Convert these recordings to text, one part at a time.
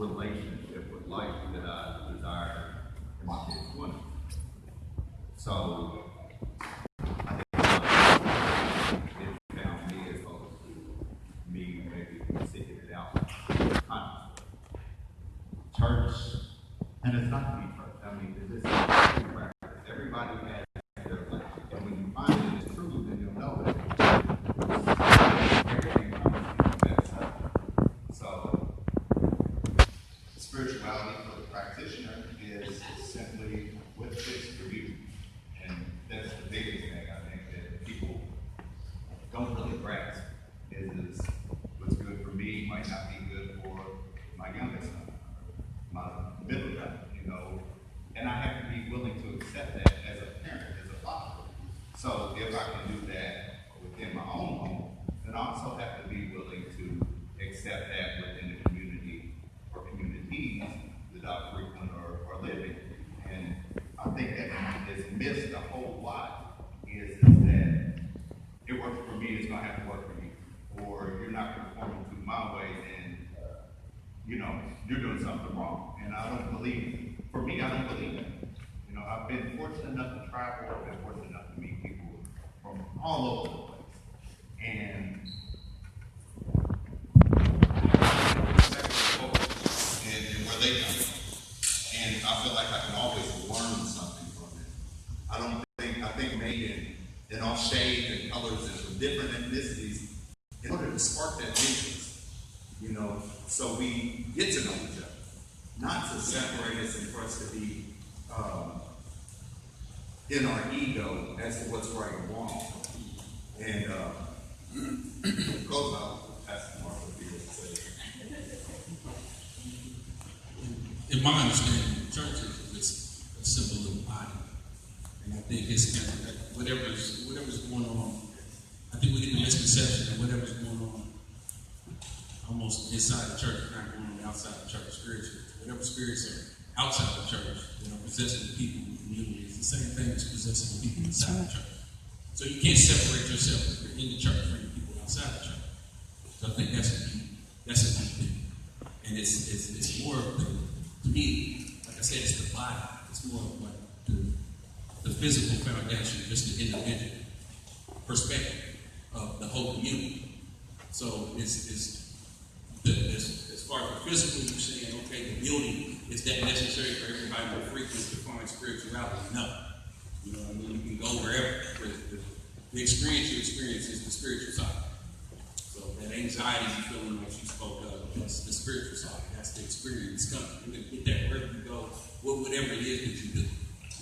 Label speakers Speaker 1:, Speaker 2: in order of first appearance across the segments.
Speaker 1: relationship with life that I desire in my kids' 20s. So I think it found me as opposed to me maybe seeking it out. Church, and it's not to be church. I mean, this is practice. Everybody has their life, and when you find it is true, then you'll know that everything comes to that stuff. So, spirituality for the practitioner is simply what fits for you, and that's the biggest thing I think that people don't really grasp. Is what's good for me might not be good for my youngest son, my middle child, and I have to be willing to accept that as a parent, as a father. So if I can do that within my own home, then I also have to be willing to accept that within the community or communities that I frequent or live in. And I think that is missed a whole lot is that it works for me, it's gonna have to work for you. Or you're not conforming to my way, and you're doing something wrong. And I don't believe, for me, I don't believe it. I've been fortunate enough to travel, I've been fortunate enough to meet people from all over the place. And where they come from. And I feel like I can always learn something from it. I think maybe in all shades and colors and from different ethnicities, in order to spark that interest, so we get to know each other. Not to separate us and for us to be in our ego as to what's right and wrong. And goes out, Pastor Mark would be able to say.
Speaker 2: In my understanding, the church is a symbol of the body. And I think it's kind of like whatever's going on. I think we get the misconception that whatever's going on almost inside the church is not going on outside the church spiritually. Whatever spirits are outside the church that are possessing the people in the community is the same thing as possessing the people inside the church. So you can't separate yourself if you're in the church from the people outside the church. So I think that's a key thing. And it's more of to me, like I said, it's the body. It's more of like the physical foundation, just the individual perspective of the whole community. So as far as the physical, you're saying, okay, the building, is that necessary for everybody to frequent to find spirituality? No. You know what I mean? You can go wherever. The experience you experience is the spiritual side. So that anxiety you're feeling like you spoke of, that's the spiritual side. That's the experience coming. You're going to get that wherever you go, whatever it is that you do.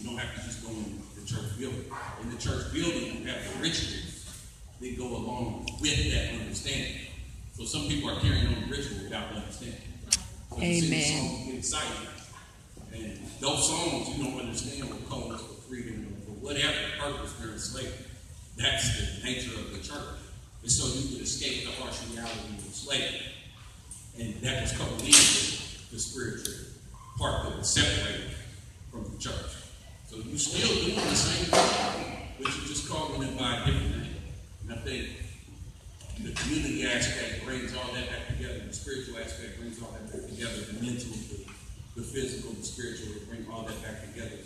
Speaker 2: You don't have to just go in the church building. In the church building, you have the rituals that go along with that understanding. So some people are carrying on the ritual without understanding. So you sing songs, you get excited. And those songs you don't understand what calls for freedom or for whatever purpose during slavery. That's the nature of the church. And so you could escape the harsh reality of slavery. And that was coupled in with the spiritual part that was separated from the church. So you're still doing the same thing, but you're just calling it by a different name. And I think the community aspect brings all that back together. The spiritual aspect brings all that back together. The mental, the physical, the spiritual, they bring all that back together.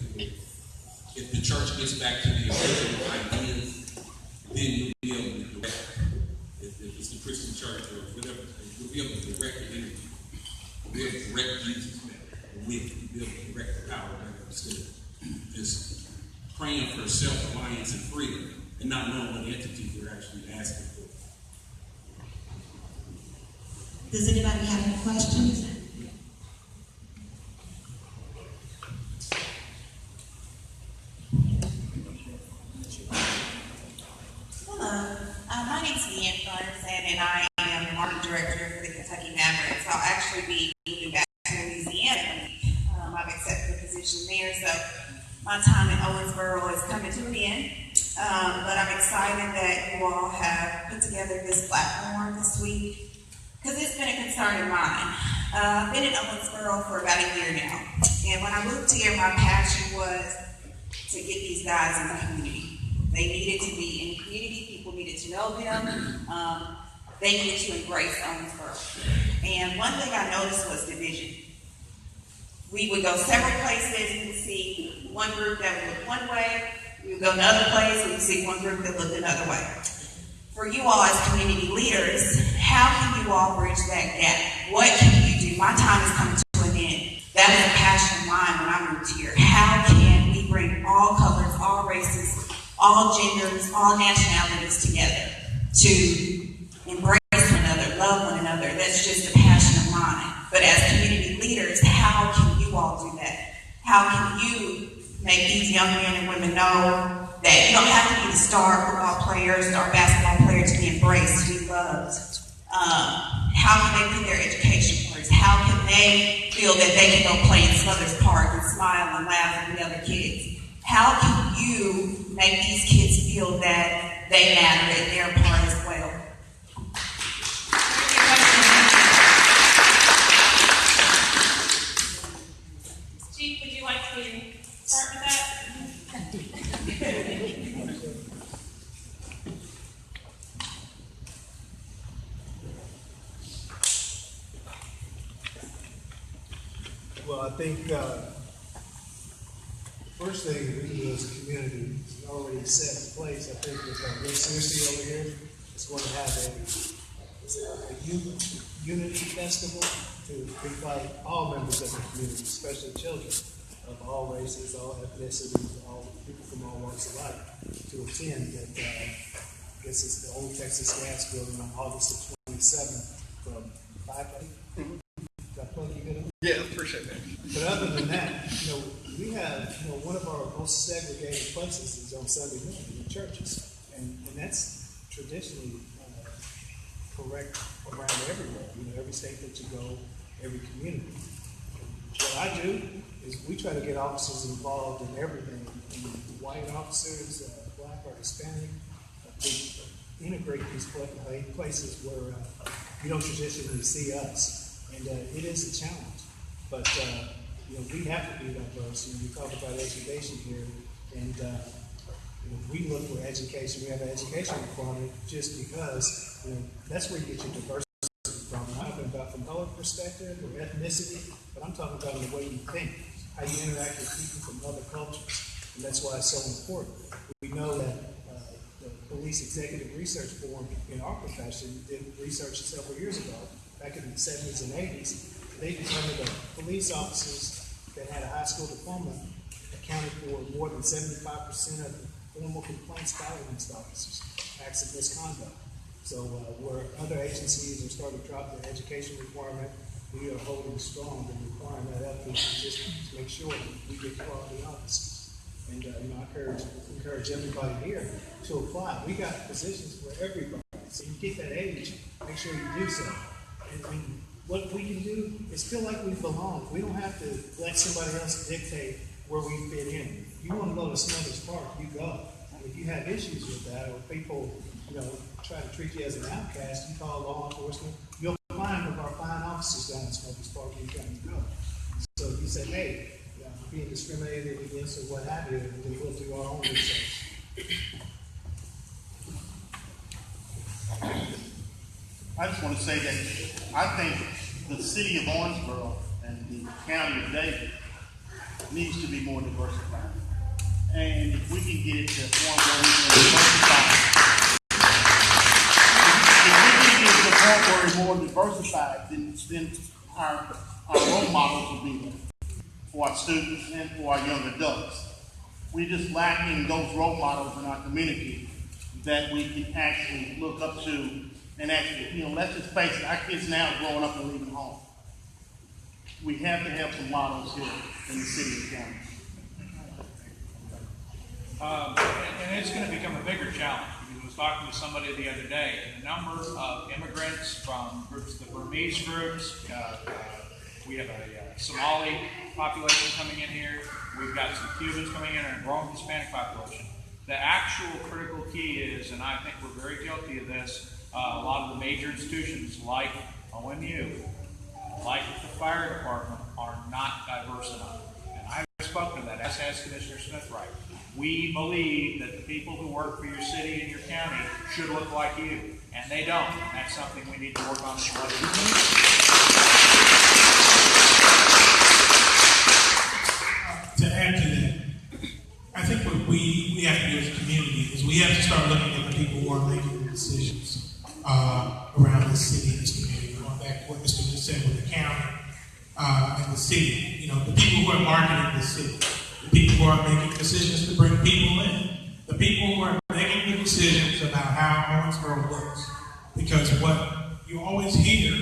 Speaker 2: If the church gets back to the original ideas, then you'll be able to direct. If it's the Christian church or whatever, you'll be able to direct the energy. You'll be able to direct Jesus' with. You'll be able to direct the power instead of just praying for self-reliance and freedom and not knowing what entities you're actually asking for.
Speaker 3: Does anybody have any questions?
Speaker 4: Hello, my name is Ian Ferguson, and I am the marketing director for the Kentucky Mavericks. I'll actually be moving back to Louisiana. I've accepted a position there, so my time in Owensboro is coming to an end. But I'm excited that you all have put together this platform this week, because it's been a concern of mine. I've been in Owensboro for about a year now, and when I moved here, my passion was to get these guys in the community. They needed to be in the community. People needed to know them. they get to embrace Owensboro. And one thing I noticed was division. We would go several places and see one group that would look one way. We would go another place and we'd see one group that looked another way. For you all as community leaders, how can you all bridge that gap? What can you do? My time is coming to an end. That is a passion of mine when I moved here. How can we bring all colors, all races, all genders, all nationalities together to embrace one another, love one another? That's just a passion of mine. But as community leaders, how can you all do that? How can you make these young men and women know that you don't have to be the star football player, star basketball player to be embraced, to be loved? How can they put their education first? How can they feel that they can go play in Smothers Park and smile and laugh with the other kids? How can you make these kids feel that they matter and they're a part as well?
Speaker 5: Chief, would you like to start with that?
Speaker 6: Well, I think first thing we do as a community is already set in place. I think with Rick Searcy over here, is going to have a unity festival to invite all members of the community, especially children of all races, all ethnicities, all people from all walks of life, to attend. That I guess it's the Old Texas Gas Building on August the 27th from 5 p.m.
Speaker 7: Yeah, appreciate that.
Speaker 6: But other than that, we have, one of our most segregated places is on Sunday morning in churches. And that's traditionally correct around everywhere, every state that you go, every community. What I do is we try to get officers involved in everything. White officers, black or Hispanic, to integrate these places where you don't traditionally see us. And it is a challenge, but we have to be diverse. We talk about education here, and we look for education. We have an education requirement just because that's where you get your diversity from. I'm talking about from color perspective or ethnicity, but I'm talking about the way you think, how you interact with people from other cultures, and that's why it's so important. We know that the Police Executive Research Forum in our profession did research several years ago. Back in the 70s and 80s, they determined that police officers that had a high school diploma accounted for more than 75% of the formal complaints filed against officers, acts of misconduct. So where other agencies are starting to drop their education requirement, we are holding strong and requiring that up to just to make sure we get quality officers. And I encourage everybody here to apply. We got positions for everybody. So you get that age, make sure you do so. And what we can do is feel like we belong. We don't have to let somebody else dictate where we fit in. If you want to go to Smothers Park, you go. If you have issues with that, or people, try to treat you as an outcast, you call law enforcement. You'll find one of our fine officers down in Smothers Park, you can go. So if you say, hey, I'm being discriminated against or what have you, then we'll do our own research.
Speaker 8: I just want to say that I think the city of Owensboro and the county of David needs to be more diversified. And if we can get it to a point where we can diversify, if we can get it to a point where we're more diversified, then our role models will be there for our students and for our young adults. We're just lacking those role models in our community that we can actually look up to. And actually, let's just face it, our kids now are growing up and leaving home. We have to have some models here in the city and county.
Speaker 9: And it's going to become a bigger challenge. I was talking to somebody the other day, and the number of immigrants from groups, the Burmese groups, we have a Somali population coming in here, we've got some Cubans coming in, and a growing Hispanic population. The actual critical key is, and I think we're very guilty of this, a lot of the major institutions like OMU, like the fire department, are not diverse enough. And I've spoken to that, as has Commissioner Smith, right? We believe that the people who work for your city and your county should look like you, and they don't. And that's something we need to work on as well.
Speaker 10: To add to that, I think what we have to do as a community is we have to start looking at the people who are making the decisions around the city and this community. Going back to what Mr. just said with the county and the city, you know, the people who are marketing the city, the people who are making decisions to bring people in, the people who are making the decisions about how Owensboro looks. Because what you always hear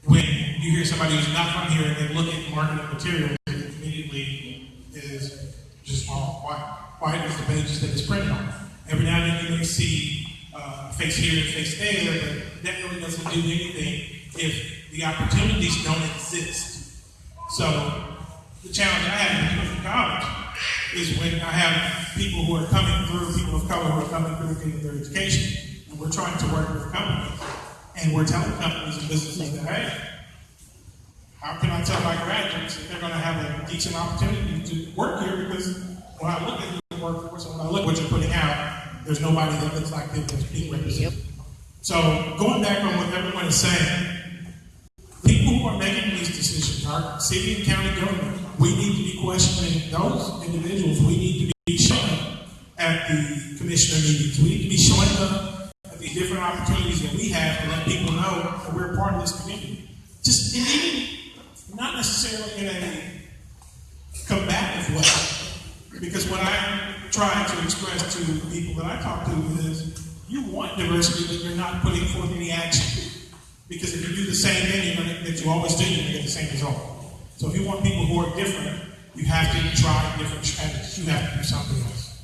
Speaker 10: when you hear somebody who's not from here and they look at marketing materials, it immediately is just why is the pages that it's printed on? Every now and then you may see a face here and a face there, but that really doesn't do anything if the opportunities don't exist. So the challenge I have in community college is when I have people who are coming through, people of color who are coming through getting their education, and we're trying to work with companies, and we're telling companies and businesses that, hey, how can I tell my graduates that they're going to have a decent opportunity to work here? Because when I look at the workforce and when I look at what you're putting out, there's nobody that looks like them that's being represented. So going back on what everyone is saying, people who are making these decisions, our city and county government, we need to be questioning those individuals. We need to be showing up at the commissioner meetings. We need to be showing up at the different opportunities that we have to let people know that we're a part of this community. Just in even not necessarily in a combative way, because what I try to express to people that I talk to is you want diversity, but you're not putting forth any action. Because if you do the same thing that you always do, you're going to get the same result. So if you want people who are different, you have to try different strategies. You have to do something else.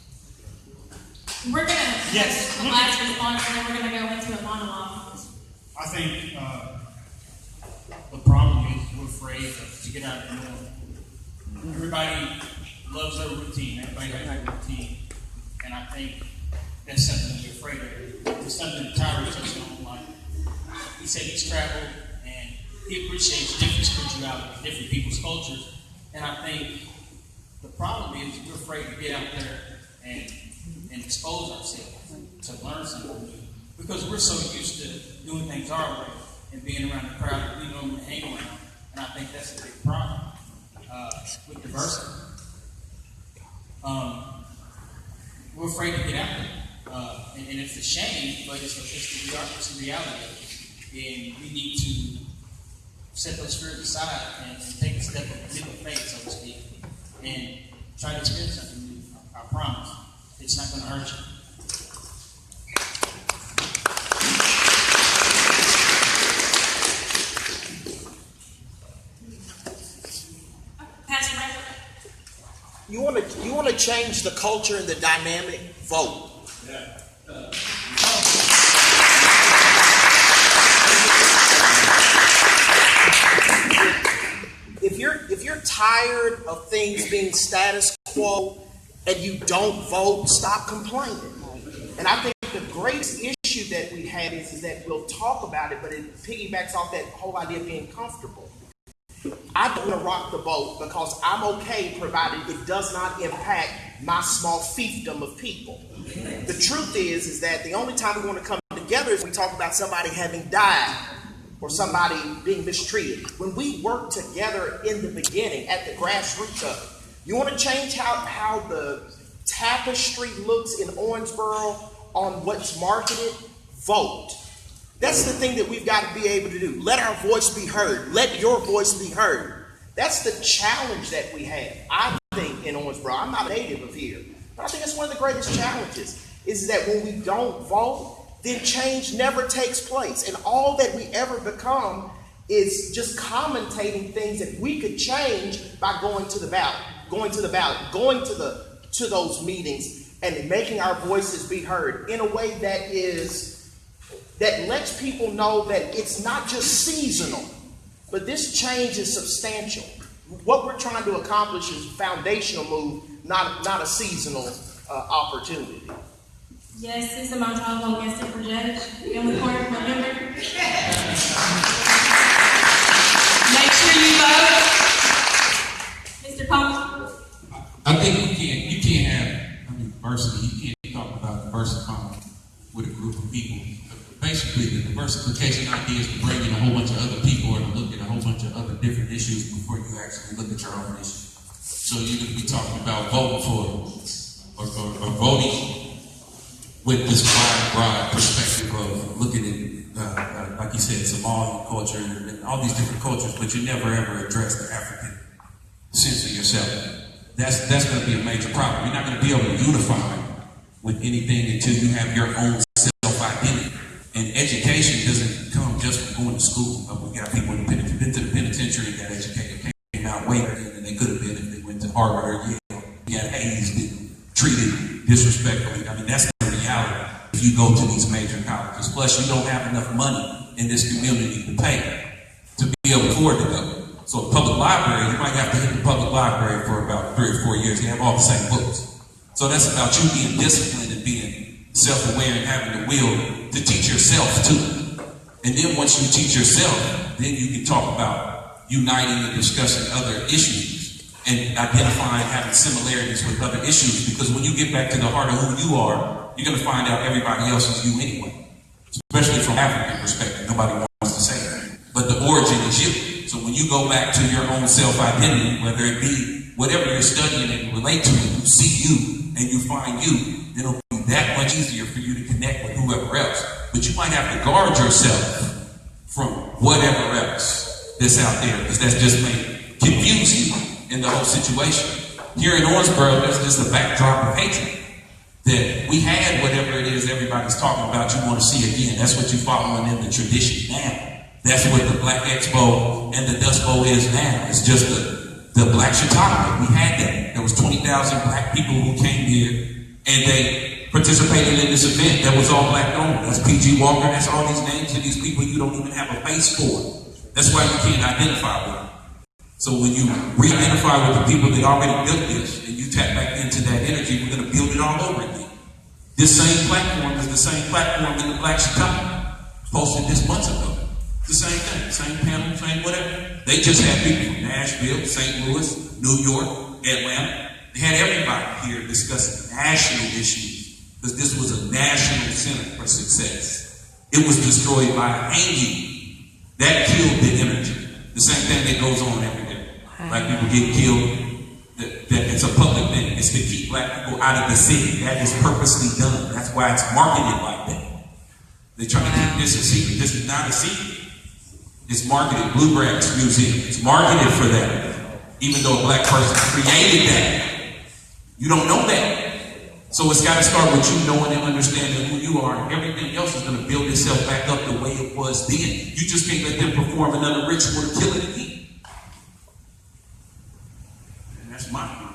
Speaker 5: We're going to
Speaker 8: Yes.
Speaker 5: the last response, and then we're going to go into a monologue.
Speaker 11: I think the problem is we're afraid to get out of the norm. Everybody loves their routine. Everybody has a routine. And I think that's something that we're afraid of. It's something that Tyler touched on. Like, he said he's traveled and he appreciates different spirituality, different people's cultures. And I think the problem is we're afraid to get out there and expose ourselves, to learn something new. Because we're so used to doing things our way and being around the crowd that we normally hang around. And I think that's a big problem with diversity. We're afraid to get out there. And it's a shame, but it's the reality of it. And we need to set those fears aside and take a step of leap of faith, so to speak, and try to experience something new. I promise. It's not going to hurt you.
Speaker 5: Pastor Ray?
Speaker 12: You want to change the culture and the dynamic? Vote. If you're tired of things being status quo and you don't vote, stop complaining. And I think the greatest issue that we have is that we'll talk about it, but it piggybacks off that whole idea of being comfortable. I don't want to rock the boat because I'm okay provided it does not impact my small fiefdom of people. The truth is that the only time we want to come together is when we talk about somebody having died or somebody being mistreated. When we work together in the beginning, at the grassroots of it, you want to change how the tapestry looks in Owensboro on what's marketed? Vote. That's the thing that we've got to be able to do. Let our voice be heard. Let your voice be heard. That's the challenge that we have, I think, in Owensboro. I'm not a native of here, but I think that's one of the greatest challenges, is that when we don't vote, then change never takes place. And all that we ever become is just commentating things that we could change by going to the ballot, going to those meetings and making our voices be heard in a way that lets people know that it's not just seasonal, but this change is substantial. What we're trying to accomplish is a foundational move, not a seasonal opportunity.
Speaker 5: Yes, this is my time on guest for judge. In the corner, remember? Make sure you vote. Mr. Combs?
Speaker 2: I think you can't have diversity, you can't talk about diversifying with a group of people. Basically, the diversification idea is to bring in a whole bunch of other people or to look at a whole bunch of other different issues before you actually look at your own issue. So you're going to be talking about voting for or voting with this broad perspective of looking at, like you said, Somali culture and all these different cultures, but you never ever address the African sense of yourself. That's going to be a major problem. You're not going to be able to unify with anything until you have your own self-identity. And education doesn't come just from going to school. We got people who've been to the penitentiary and got educated, came out way better than they could have been if they went to Harvard or Yale. You got hazed and treated disrespectfully. I mean, that's the reality if you go to these major colleges. Plus, you don't have enough money in this community to pay to be able to afford to go. So a public library, you might have to hit the public library for about 3 or 4 years. They have all the same books. So that's about you being disciplined and being self-aware and having the will to teach yourself too. And then once you teach yourself, then you can talk about uniting and discussing other issues and identifying, having similarities with other issues. Because when you get back to the heart of who you are, you're going to find out everybody else is you anyway. Especially from African perspective. Nobody wants to say that. But the origin is you. So when you go back to your own self-identity, whether it be whatever you're studying and relate to, and you see you and you find you, then it'll be that much easier for you to connect with whoever else. But you might have to guard yourself from whatever else that's out there, because that's just may confuse you in the whole situation. Here in Owensboro, there's just a backdrop of hatred. That we had whatever it is everybody's talking about you want to see again. That's what you're following in the tradition now. That's what the Black Expo and the Dust Bowl is now. It's just the Black Chicago. We had that. There was 20,000 black people who came here and they participated in this event that was all black owned. That's P.G. Walker. That's all these names of these people you don't even have a face for. That's why you can't identify with them. So when you re-identify with the people that already built this and you tap back into that energy, we're going to build it all over again. This same platform is the same platform in the Black Chicago. Posted this months ago. The same thing, same panel, same whatever. They just had people from Nashville, St. Louis, New York, Atlanta. They had everybody here discussing national issues because this was a national center for success. It was destroyed by hanging. That killed the energy. The same thing that goes on every day. Black people get killed. That it's a public thing. It's to keep black people out of the city. That is purposely done. That's why it's marketed like that. They're trying to keep this a secret. This is not a secret. It's marketed. Bluegrass Museum. It's marketed for that. Even though a black person created that. You don't know that. So it's got to start with you knowing and understanding who you are. And everything else is going to build itself back up the way it was then. You just can't let them perform another ritual to kill it again. And that's my view.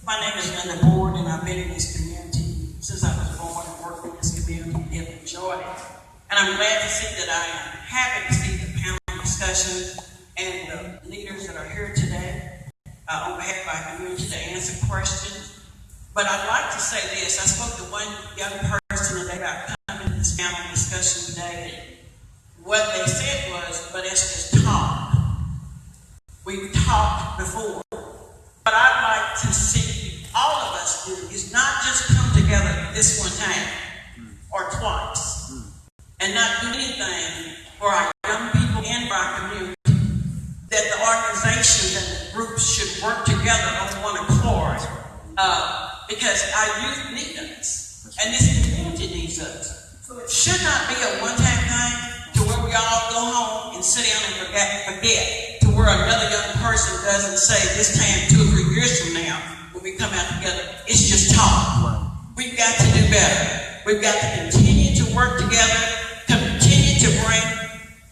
Speaker 13: My name is Linda Board, and I've been in this community since I was born and worked in this community and enjoyed it. And I'm glad to see that I am happy to see the panel discussion and the leaders that are here today on behalf of our community to answer questions. But I'd like to say this. I spoke to one young person today about coming to this panel discussion today. And what they said was, but it's just talk. We've talked before. What I'd like to see all of us do is not just come together this one time or twice and not do anything for our young people and for our community. That the organizations and the groups should work together on one accord because our youth need us and this community needs us. So it should not be a one-time thing to where we all go home and sit down and forget to where another young person doesn't say this time 2 or 3 years from now when we come out together, it's just talk. We've got to do better. We've got to continue to work together, continue to bring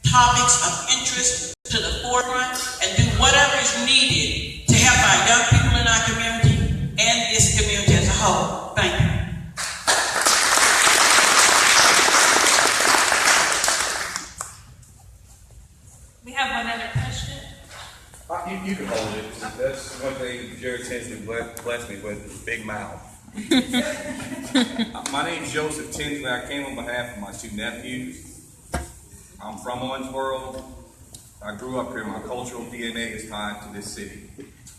Speaker 13: topics of interest to the forefront and do whatever is needed to help our young people in our community and this community as a whole. Thank you.
Speaker 5: We have one other question.
Speaker 7: You can hold it. That's one thing Jared tends to bless me with, big mouth. My name's Joseph Tinsley. I came on behalf of my 2 nephews. I'm from Owensboro. I grew up here. My cultural DNA is tied to this city,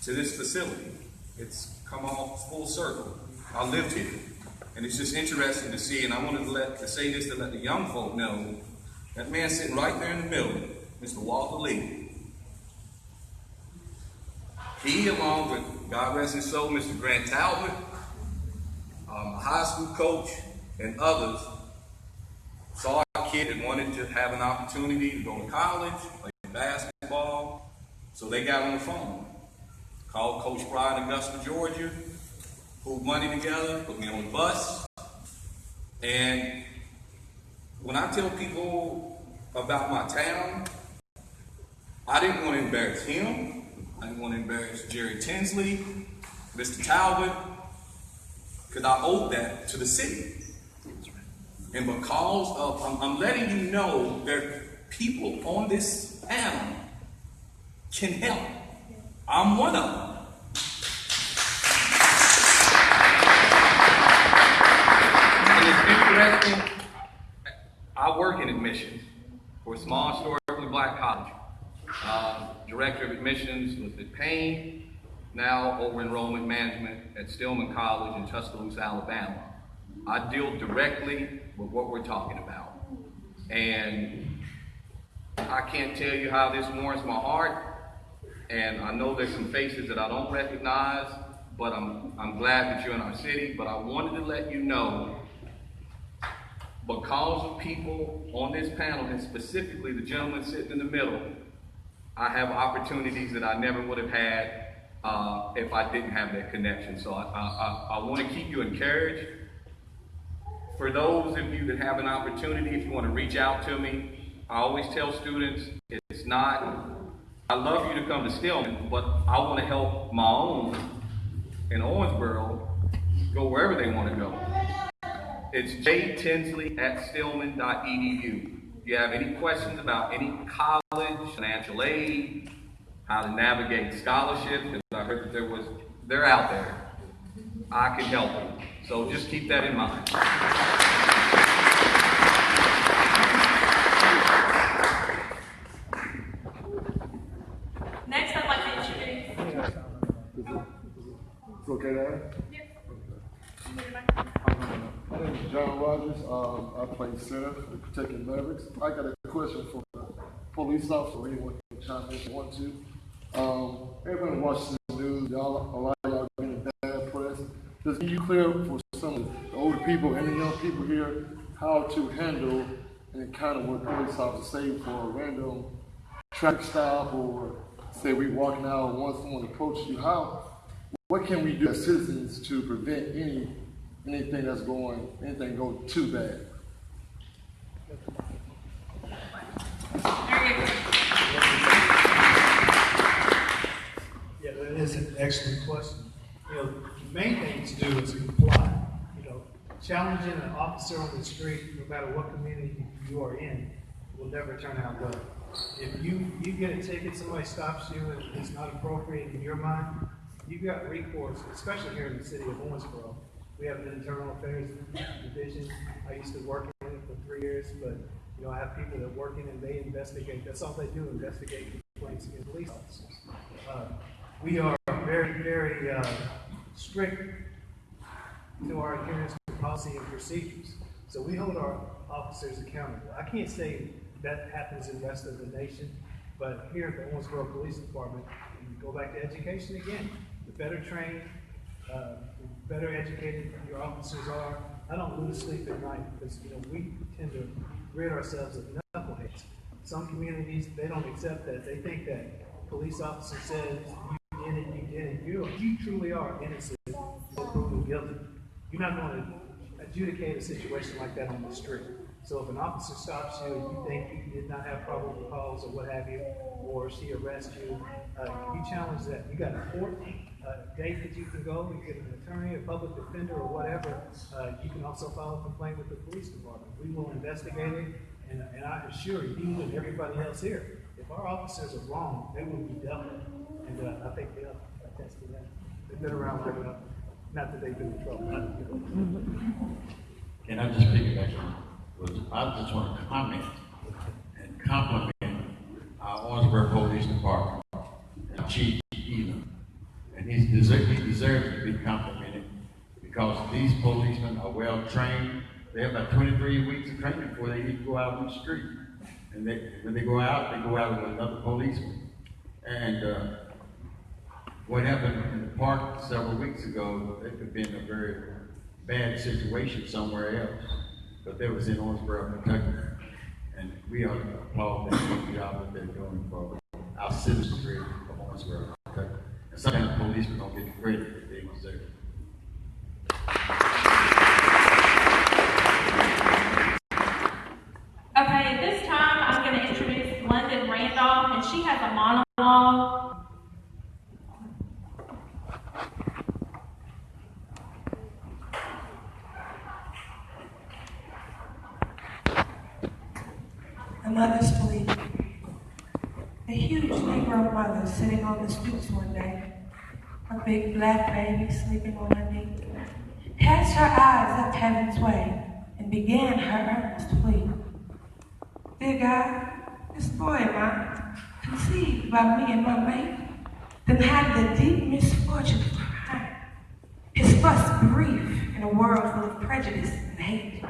Speaker 7: to this facility. It's come all full circle. I lived here. And it's just interesting to see, and I wanted to say this to let the young folk know, that man sitting right there in the middle, Mr. Walter Lee. He, along with, God rest his soul, Mr. Grant Talbot, a high school coach, and others, saw a kid that wanted to have an opportunity to go to college, play basketball, so they got on the phone. Called Coach Pride in Augusta, Georgia, pulled money together, put me on the bus. And when I tell people about my town, I didn't want to embarrass him. I didn't want to embarrass Jerry Tinsley, Mr. Talbot, because I owed that to the city. And because of, I'm letting you know that people on this panel can help. I'm one of them. And it's interesting, I work in admissions for a small historically black college. Director of admissions was at Payne, now over enrollment management at Stillman College in Tuscaloosa, Alabama. I deal directly with what we're talking about. And I can't tell you how this warms my heart. And I know there's some faces that I don't recognize, but I'm glad that you're in our city. But I wanted to let you know, because of people on this panel, and specifically the gentleman sitting in the middle, I have opportunities that I never would have had if I didn't have that connection. So I want to keep you encouraged. For those of you that have an opportunity, if you want to reach out to me, I always tell students, it's not, I love you to come to Stillman, but I want to help my own in Owensboro go wherever they want to go. It's jtinsley@stillman.edu. If you have any questions about any college, financial aid, how to navigate scholarships, because I heard that they're out there, I can help you. So just keep that in mind.
Speaker 5: Next, I'd like to introduce.
Speaker 14: It's okay there? My name is John Rogers. I play center for the Kentucky Mavericks. I got a question for the police officer. Anyone can chime in if you want to. Everyone watches the news. A lot of y'all been in bad press. Just be clear for some of the older people and the young people here how to handle and encounter what police officers say for a random traffic stop, or say we walking out and want someone to approach you. What can we do as citizens to prevent anything go too bad?
Speaker 6: Yeah, that is an excellent question. The main thing to do is comply. Challenging an officer on the street, no matter what community you are in, will never turn out well. If you get a ticket, somebody stops you and it's not appropriate in your mind, you got recourse, especially here in the city of Owensboro. We have an internal affairs division. I used to work in it for 3 years, but I have people that work in it and they investigate. That's all they do, investigate complaints against police officers. We are very, very strict to our adherence to policy and procedures. So we hold our officers accountable. I can't say that happens in the rest of the nation, but here at the Owensboro Police Department, you go back to education again. The better trained, the better educated your officers are. I don't lose sleep at night because we tend to rid ourselves of knuckleheads. Some communities, they don't accept that. They think that police officer says you did it. You truly are innocent, you're proven guilty. You're not going to adjudicate a situation like that on the street. So if an officer stops you and you think you did not have probable cause or what have you, or she arrests you, you challenge that. You got a court date that you can go, you get an attorney, a public defender, or whatever. You can also file a complaint with the police department. We will investigate it, and I assure you and everybody else here, if our officers are wrong, they will be dealt with. And I think they'll attest to that. They've been around long enough. Not that they've been in trouble.
Speaker 15: Can I just piggyback on? I just want to comment and compliment our Owensboro he deserves to be complimented because these policemen are well trained. They have about 23 weeks of training before they need to go out on the street. And when they go out with another policeman. And what happened in the park several weeks ago, it could have been a very bad situation somewhere else. But that was in Owensboro, Kentucky. And we ought to applaud that good job that they're doing for our citizenry of Owensboro, Kentucky. And sometimes policemen don't get the credit that they deserve.
Speaker 5: Okay, at this time, I'm going to introduce London Randolph, and she has a monologue.
Speaker 16: A mother's plea. A huge Negro mother sitting on the stoops one day, a big black baby sleeping on her knee, cast her eyes up heaven's way and began her earnest plea. Dear God, this boy of mine, conceived by me and my mate, then had the deep misfortune of crying, his first brief in a world full of prejudice and hate.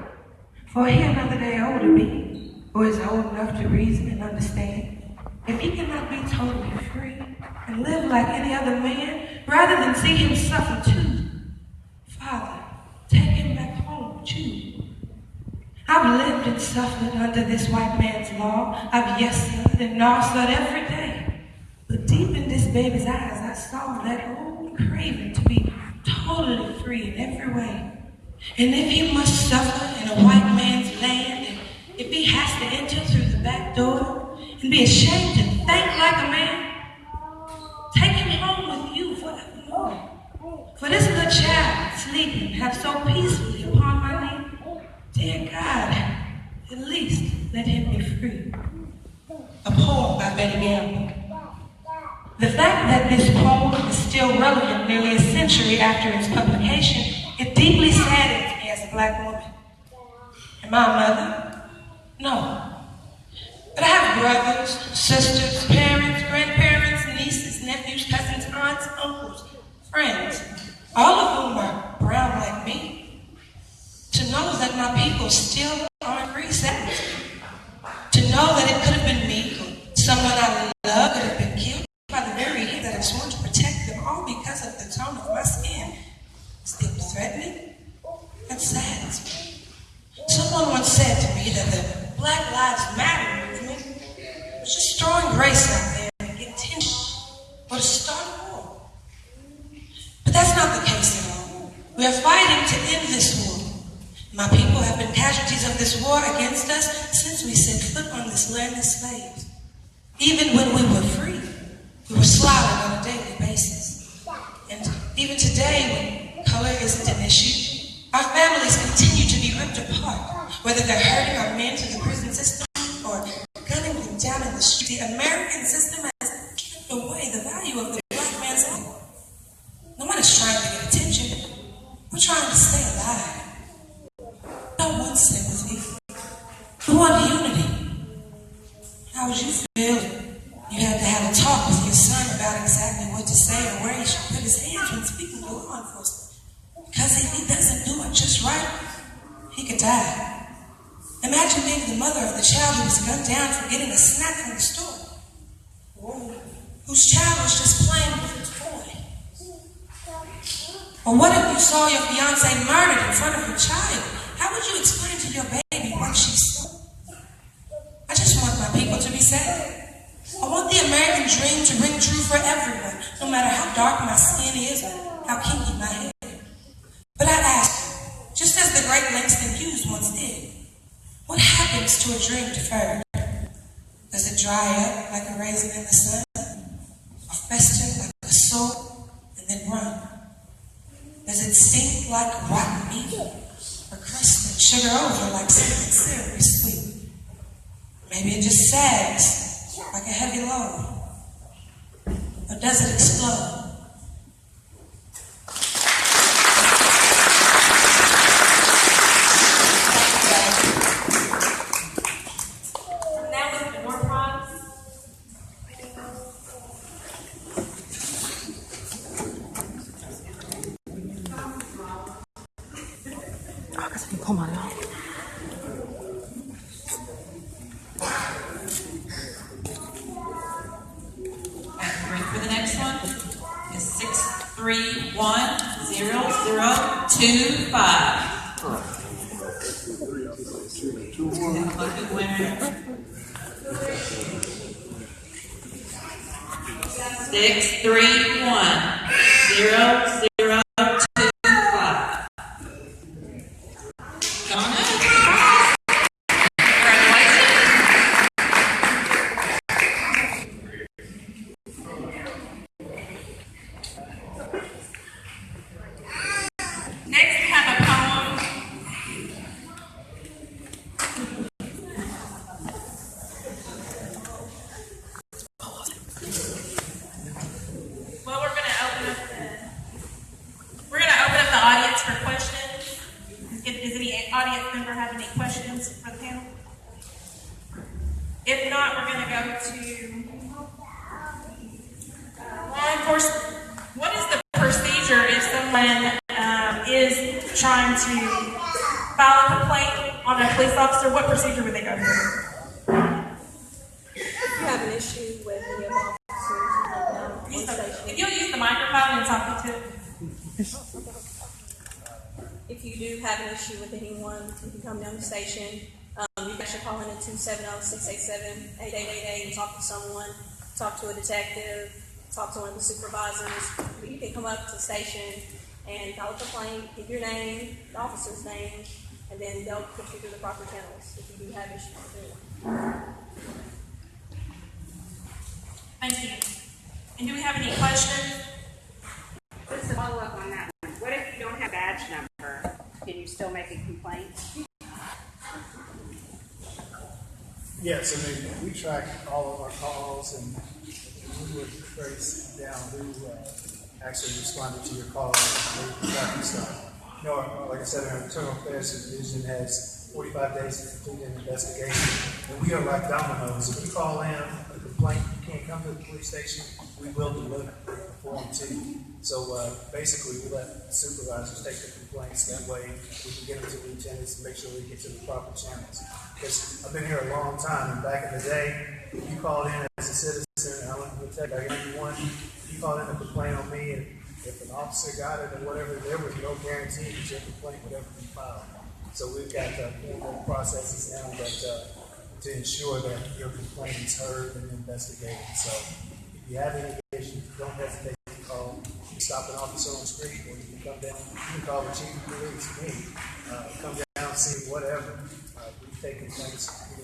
Speaker 16: For he another day older be, who is old enough to reason and understand, if he cannot be totally free and live like any other man, rather than see him suffer too, Father, take him back home too. I've lived and suffered under this white man's law. I've yes-suffered and no-suffered every day. But deep in this baby's eyes, I saw that old craving to be totally free in every way. And if he must suffer in a white man's land, and if he has to enter through the back door and be ashamed and think like a man, take him home with you forevermore. For this little child sleeping have so peacefully upon my knee, dear God, at least let him be free. A poem by Betty Gamble. The fact that this poem is still relevant nearly a century after its publication, it deeply saddens me as a black woman. Am I a mother? No. But I have brothers, sisters, parents, grandparents, nieces, nephews, cousins, aunts, uncles, friends, all of whom are brown like me. To know that my people still aren't free saddens me. To know that it could have been me or someone I love could have been killed by the very hand that have sworn to protect them, all because of the tone of my skin. Still threatening? That saddens me. Someone once said to me that the Black Lives Matter movement was just throwing grace out there to get attention or to start a war. But that's not the case at all. We are fighting to end this war. My people have been casualties of this war against us since we set foot on this land as slaves. Even when we were free, we were slaughtered on a daily basis. And even today, when color isn't an issue, our families continue to be ripped apart, whether they're herding our men to the prison system or gunning them down in the street. The American system has kept away the value of the black man's life. No one is trying to get attention. We're trying to stay alive. No one sympathy. We want unity. How would you feel if you had to have a talk with your son about exactly what to say or where he should put his hands when speaking to law enforcement? Because if he doesn't do it just right, he could die. Imagine being the mother of the child who was gunned down for getting a snack from the store, or whose child was just playing with his toy. Or what if you saw your fiance murdered in front of your child? How would you explain to your baby what she saw? I just want my people to be safe. I want the American dream to ring true for everyone, no matter how dark my skin is or how kinky my hair. But I'd ask you, just as the great Langston Hughes once did, what happens to a dream deferred? Does it dry up like a raisin in the sun? Or fester like a sore and then run? Does it stink like rotten meat? Or crust and sugar over like something syrupy sweet? Maybe it just sags like a heavy load. Or does it explode?
Speaker 17: Come on, y'all.
Speaker 18: Ready for the next one? It's 6310025. Lucky winner. 6310025. Come on up.
Speaker 5: Next, we have a poem. Well, we're going to open up the audience for questions. Does any audience member have any questions for the panel? If not, we're going to go to law enforcement. What is the procedure if someone is trying to file a complaint on a police officer? What procedure would they go through?
Speaker 19: If you have an issue with any of the officers,
Speaker 5: If you'll use the microphone and talk into it.
Speaker 19: if you do have an issue with anyone, you can come down to the station. You guys should call in at 270-687-8888 and talk to someone, talk to a detective, talk to one of the supervisors. But you can come up to the station and file a complaint, give your name, the officer's name, and then they'll put you through the proper channels if you do have issues with anyone.
Speaker 5: Thank you. And do we have any questions?
Speaker 20: Just to follow up on that one, what if you don't have badge number? Can you still make a complaint?
Speaker 6: Yes, I mean, we track all of our calls and we would trace down who actually responded to your call and made the tracking stop. You know, like I said, our internal affairs division has 45 days to complete an investigation, and we are like dominoes. If you call in a complaint, you can't come to the police station, we will deliver the form to you. So basically, we let supervisors take the complaints. That way, we can get them to lieutenants and make sure we get to the proper channels. Because I've been here a long time, and back in the day, if you called in as a citizen, and I went to protect like anyone, you called in a complaint on me, and if an officer got it or whatever, there was no guarantee that your complaint would ever be filed. So we've got formal processes now that to ensure that your complaint is heard and investigated. So if you have any issues, don't hesitate to call. You can stop an officer on the street, or you can come down. You can call the chief of police, me. Come down, see whatever. We take complaints any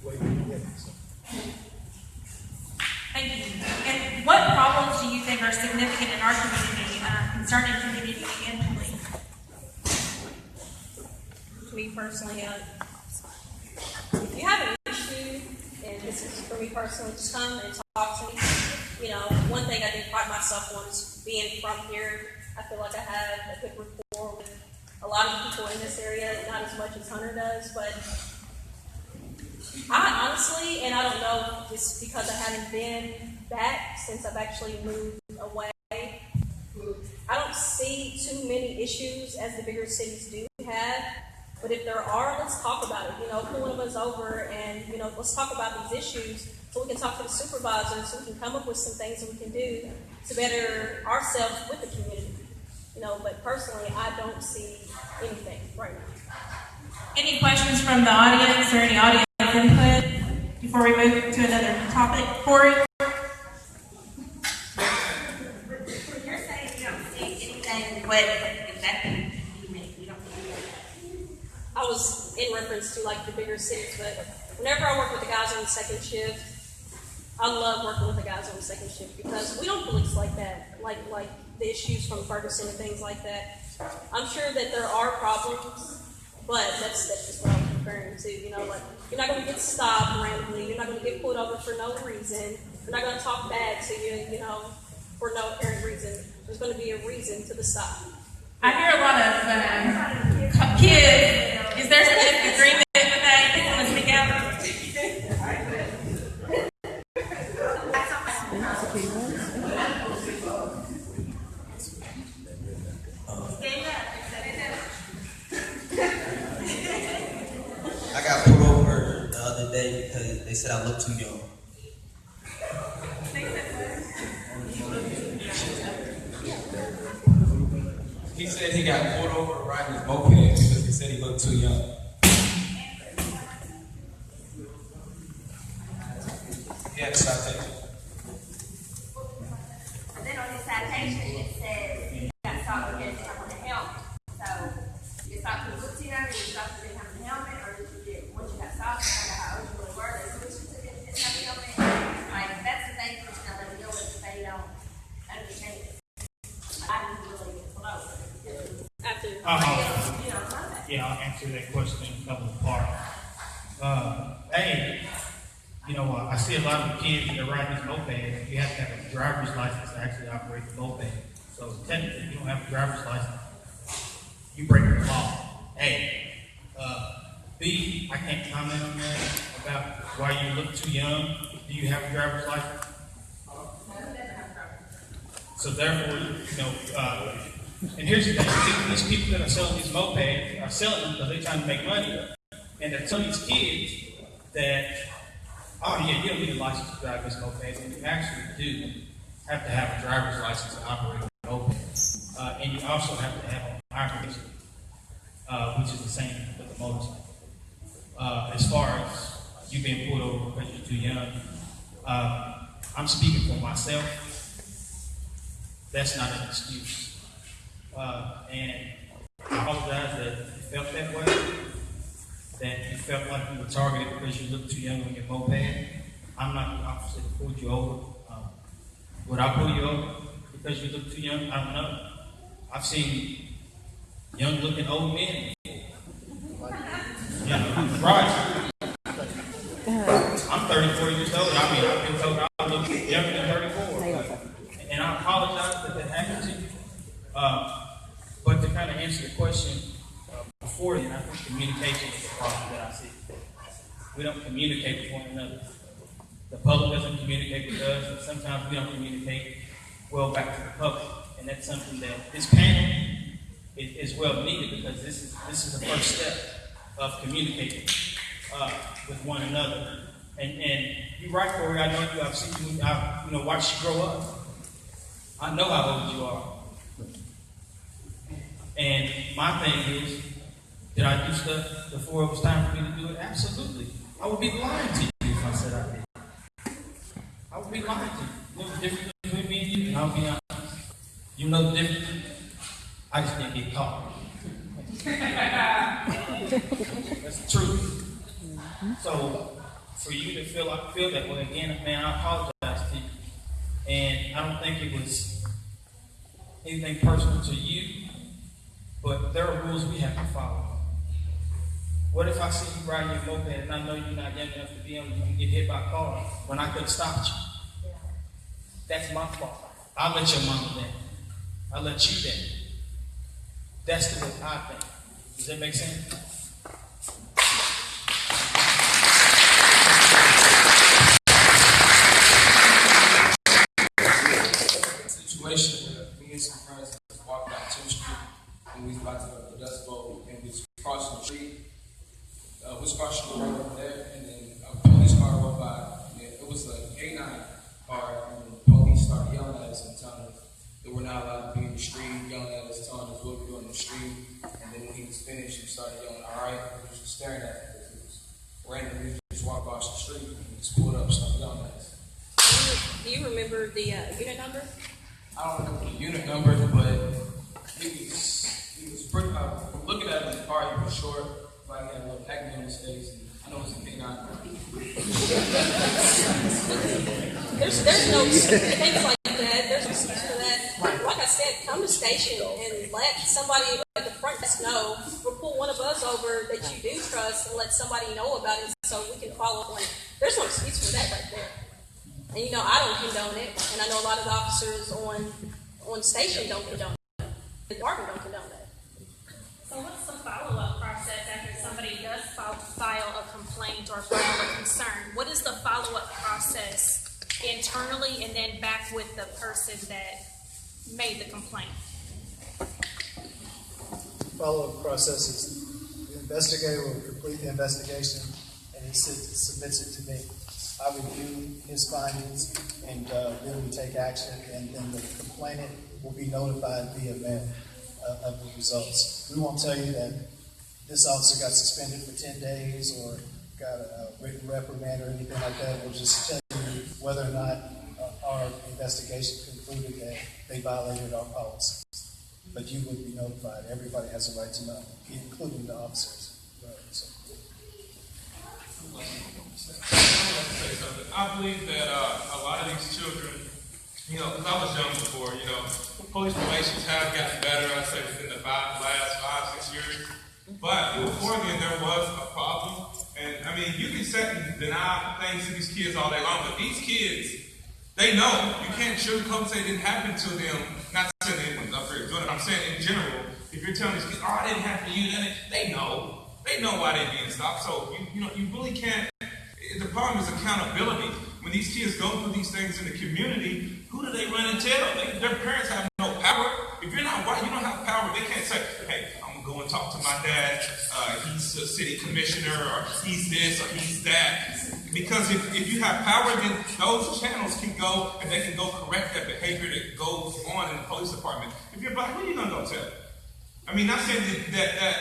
Speaker 6: way we can get them. So.
Speaker 5: Thank you. And what problems do you think are significant in our community concerning community and police?
Speaker 19: Me personally, if you have an issue, and this is for me personally, just come and talk to me. You know, one thing I did pride myself on is being from here. I feel like I have a good rapport with a lot of people in this area, not as much as Hunter does, but I honestly, and I don't know, just because I haven't been back since I've actually moved away, I don't see too many issues as the bigger cities do have. But if there are, let's talk about it. You know, pull one of us over and, you know, let's talk about these issues so we can talk to the supervisors, so we can come up with some things that we can do to better ourselves with the community. You know, but personally, I don't see anything right now.
Speaker 5: Any questions from the audience or any audience input before we move to another topic? Corey?
Speaker 4: You're saying you don't see anything, what exactly do you mean? You don't see
Speaker 19: I was in reference to like the bigger cities, but whenever I work with the guys on the second shift, I love working with the guys on the second shift because we don't police like that, like the issues from Ferguson and things like that. I'm sure that there are problems, but that's just what I'm referring to. You know, like you're not going to get stopped randomly. You're not going to get pulled over for no reason. They're not going to talk bad to you, you know, for no apparent reason. There's going to be a reason to the stop.
Speaker 5: I hear a lot of kids. Is there some agreement with that? You want to speak out?
Speaker 17: said I look too young. He said he got pulled over riding his moped because he said he looked too young. He had a citation.
Speaker 21: And then on his citation, it says he got stopped for getting someone a helmet. So, you stopped for look too young, or you stopped for didn't have a helmet, or did you get, once you got stopped, you found out how old you really were, they switched you to didn't have a helmet? Like, that's the thing that's gonna let me know if they don't understand it. I didn't really get flow.
Speaker 19: After.
Speaker 11: Yeah, I'll answer that question in a couple of parts. Hey, I see a lot of kids that are riding these mopeds. You have to have a driver's license to actually operate the moped. So technically, if you don't have a driver's license, you break the law. A. B, I can't comment on that about why you look too young. Do you have a driver's license? So therefore, and here's the thing, these people that are selling these mopeds are selling them because they're trying to make money. And they're telling these kids that, oh yeah, you don't need a license to drive this moped, and you actually do have to have a driver's license to operate a moped. And you also have to have a operation, which is the same with the motorcycle. As far as you being pulled over because you're too young, I'm speaking for myself. That's not an excuse. And I apologize that you felt that way, that you felt like you were targeted because you looked too young on your moped. I'm not the officer that pulled you over. Would I pull you over because you look too young? I don't know. I've seen young-looking old men. Right. I'm 34 years old. I've been told I look younger than 34. And I apologize that that happened to you. But to kind of answer the question before, and I think communication is the problem that I see. We don't communicate with one another. The public doesn't communicate with us, and sometimes we don't communicate well back to the public. And that's something that this panel is well needed, because this is the first step of communicating with one another. And you're right, Corey. I know you. I've seen you. I've watched you grow up. I know how old you are. And my thing is, did I do stuff before it was time for me to do it? Absolutely. I would be lying to you if I said I did. I would be lying to you. You know the difference between me and you? And I'll be honest. You know the difference? I just didn't get caught. That's the truth. So, for you to feel that way again, man, I apologize to you. And I don't think it was anything personal to you, but there are rules we have to follow. What if I see you riding your moped and I know you're not young enough to be on you and get hit by a car when I could have stopped you? That's my fault. I'll let your mama down. I'll let you down. That's the way I think. Does that make sense?
Speaker 17: Situation where me and some friends walked down 10th Street and we was about to go to the Dust Bowl, and we was crossing the street. We was crossing the road over there, and then a police car rolled by. And it was like a K9 car, and the police started yelling at us and telling us that we're not allowed to be in the street, yelling at us, telling us what we're doing in the street. And then when he was finished, he started yelling, "All right," and we was just staring at him because he was randomly just walked across the street and he just pulled up and started yelling at us.
Speaker 19: Do you remember the unit number?
Speaker 17: I don't remember the unit number, but he was pretty, looking at him in the car, he was short, like he had a little acne on his face, and I know it's a K9.
Speaker 19: There's no things like that. There's no excuse for that. Like I said, come to station and let somebody at the front desk know, or pull one of us over that you do trust and let somebody know about it so we can follow up on it. There's no excuse for that right there. And I don't condone it, and I know a lot of the officers on station don't condone it. The department don't condone that.
Speaker 22: So what's the follow-up process after somebody does file a complaint or file a concern? What is the follow-up process internally and then back with the person that made the complaint?
Speaker 6: Follow-up process is the investigator will complete the investigation and he submits it to me. I review his findings, and then we take action, and then the complainant will be notified via mail of the results. We won't tell you that this officer got suspended for 10 days or got a written reprimand or anything like that. We'll just tell you whether or not our investigation concluded that they violated our policies. But you would be notified. Everybody has a right to know, including the officers.
Speaker 1: I believe that a lot of these children, because I was young before, police relations have gotten better, I'd say, within the last 5-6 years. But before then, there was a problem. And, you can sit and deny things to these kids all day long, but these kids, they know. You can't sugarcoat and say it didn't happen to them. Not saying anyone's up there doing it. I'm saying in general, if you're telling these kids, oh, it didn't happen to you, then they know. They know why they're being stopped. So, you really can't. The problem is accountability. When these kids go through these things in the community, who do they run and tell? Their parents have no power. If you're not white, you don't have power. They can't say, hey, I'm going to go and talk to my dad. He's a city commissioner, or he's this, or he's that. Because if you have power, then those channels can go, and they can go correct that behavior that goes on in the police department. If you're black, who are you going to go tell? Not saying that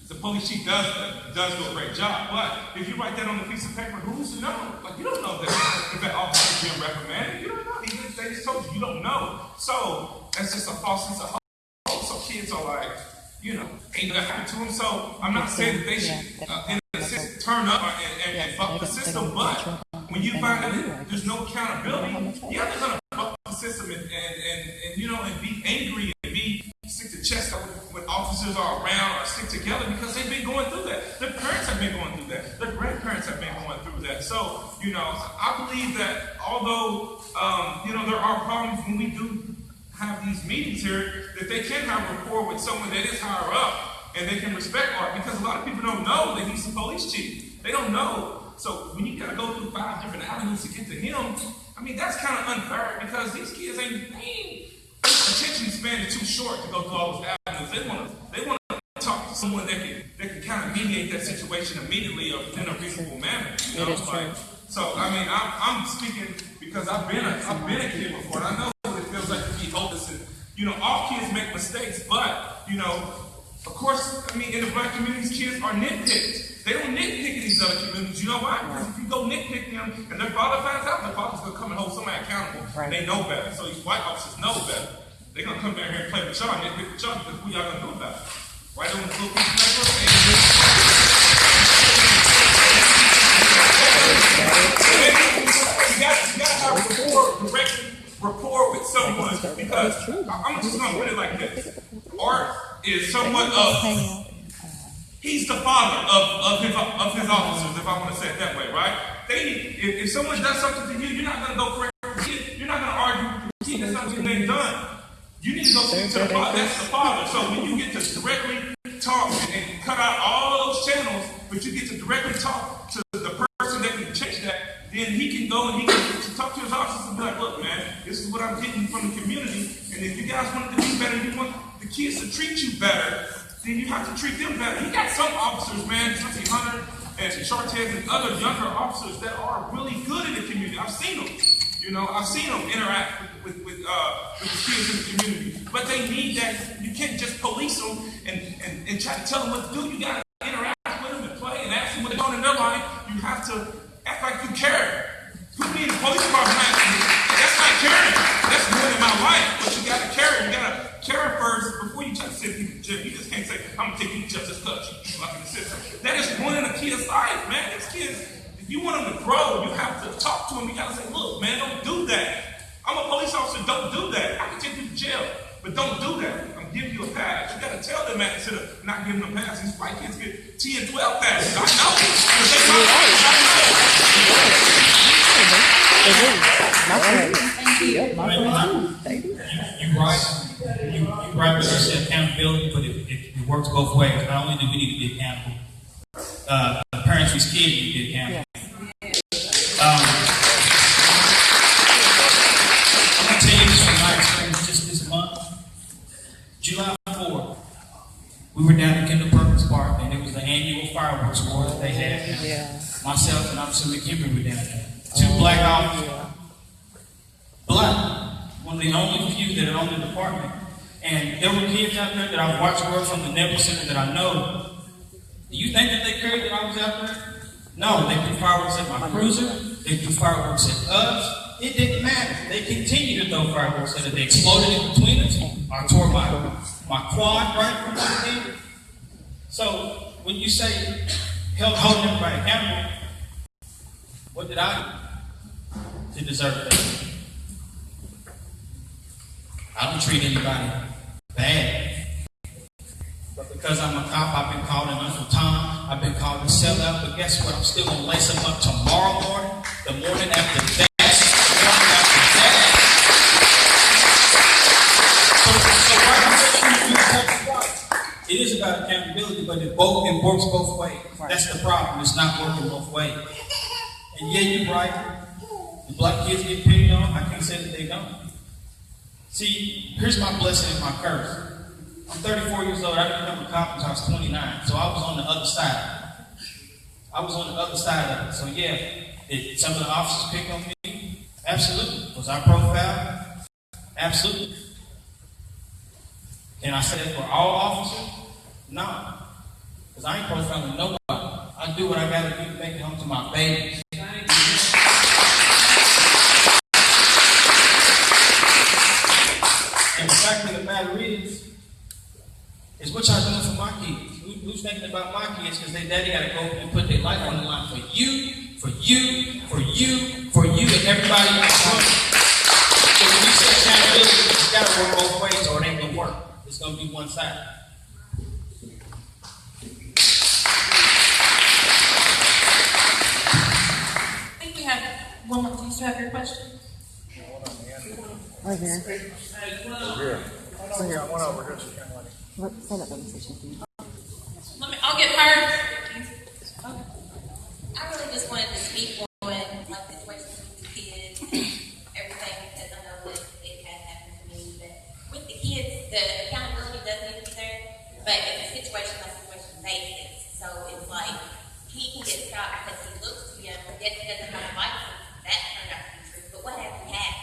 Speaker 1: the police chief does do a great job, but if you write that on a piece of paper, who's to know? You don't know if that officer is being reprimanded. You don't know. They just told you don't know. So that's just a false sense of hope. So kids are like, ain't that happened to them. So I'm not saying that they should, in a sense, turn up and buck the system, but when you find out there's no accountability, they're gonna buck the system and be angry and stick to chest when officers are around or stick together because they've been going through that. Their parents have been going through that. Their grandparents have been going through that. So, I believe that although, there are problems when we do have these meetings here, that they can have rapport with someone that is higher up and they can respect Art, because a lot of people don't know that he's the police chief. They don't know. So when you got to go through 5 different avenues to get to him, that's kind of unfair because these kids attention span is too short to go through all those avenues. They want to talk to someone that can kind of mediate that situation immediately or in a reasonable manner. So I'm speaking because I've been a kid before, and I know what it feels like to be hopeless. And all kids make mistakes, but of course, in the black communities, kids are nitpicked. They don't nitpick in these other communities. You know why? Because if you go nitpick them and their father finds out, their father's gonna come and hold somebody accountable, and they know better. So these white officers know better. They're gonna come down here and play with y'all, nitpick with y'all, because what y'all gonna do about it? Right on the little piece of paper. You gotta have rapport with someone, because I'm just gonna put it like this. Art is somewhat of, he's the father of his officers, if I want to say it that way, right? If someone does something to you, you're not gonna go correct the kid. You're not gonna argue with the kid. That's not getting done. You need to go speak to the father. That's the father. So when you get to directly talk and cut out all those channels, but you get to directly talk to the person that can change that, then he can go and he can talk to his officers and be like, look, man, this is what I'm getting from the community. And if you guys want it to be better, you want the kids to treat you better, then you have to treat them better. You got some officers, man, Tracy Hunter and Chartez and other younger officers that are really good in the community. I've seen them. I've seen them interact with the kids in the community. But they need that. You can't just police them and try to tell them what to do. You got to interact with them and play and ask them what they're doing in their life. You have to act like you care. Put me in the police department. That's not caring. That's ruining my life. But you got to care. You got to care first before you try to send people to jail. You just can't say, I'm going to take you to jail just because you like in the system. That is ruining a kid's life, man. These kids, if you want them to grow, you have to talk to them. You got to say, look, man, don't do that. I'm a police officer. Don't do that. I can take you to jail, but don't do that. I'm giving you a pass. You got to tell them that instead of not giving them passes. These white kids get 10 and 12 passes. I know.
Speaker 11: You're right with us accountability, but it works both ways. Not only do we need to be accountable, the parents whose kids need to be accountable. I'm going to tell you this from my experience just this month. July 4th, we were down at Kendall Perkins Park, and it was the annual fireworks war that they had. Myself and Officer McKinley were down there. 2 black officers. Black. One of the only few that are on the department. And there were kids out there that I've watched grow from the Neville Center that I know. Do you think that they cared that I was out there? No, they threw fireworks at my cruiser. They threw fireworks at us. It didn't matter. They continued to throw fireworks at us. They exploded in between us. I tore my quad right from my head. So when you say holding everybody accountable, what did I do to deserve that? I don't treat anybody bad. But because I'm a cop, I've been called an Uncle Tom. I've been called a sellout. But guess what? I'm still going to lace them up tomorrow morning, the morning after that, the morning after that. So right, it is about accountability, but it works both ways. That's the problem. It's not working both ways. And yeah, you're right. The black kids get picked on. I can't say that they don't. See, here's my blessing and my curse. I'm 34 years old. I didn't become a cop until I was 29. So I was on the other side. I was on the other side of it. So yeah, did some of the officers pick on me? Absolutely. Was I profiled? Absolutely. Can I say that for all officers? No. Because I ain't profiling nobody. I do what I got to do to make it home to my babies. And the fact of the matter is what y'all doing for my kids? Who's thinking about my kids because their daddy got to go and put their life on the line for you, for you, for you, for you, and everybody else. So when you say accountability, you got to work both ways or it ain't going to work. It's going to be one side.
Speaker 5: I think we have one more. Do you still have your question?
Speaker 3: Right here.
Speaker 6: One over here.
Speaker 5: I'll get her.
Speaker 21: I really just wanted to speak on like situations with the kids and everything because I know that it has happened to me. But with the kids, the accountability does need to be there. But it's a situation by situation basis. So it's like he can get stopped because he looks too young. Yes, he doesn't have a license. That turned out to be true. But what if he had?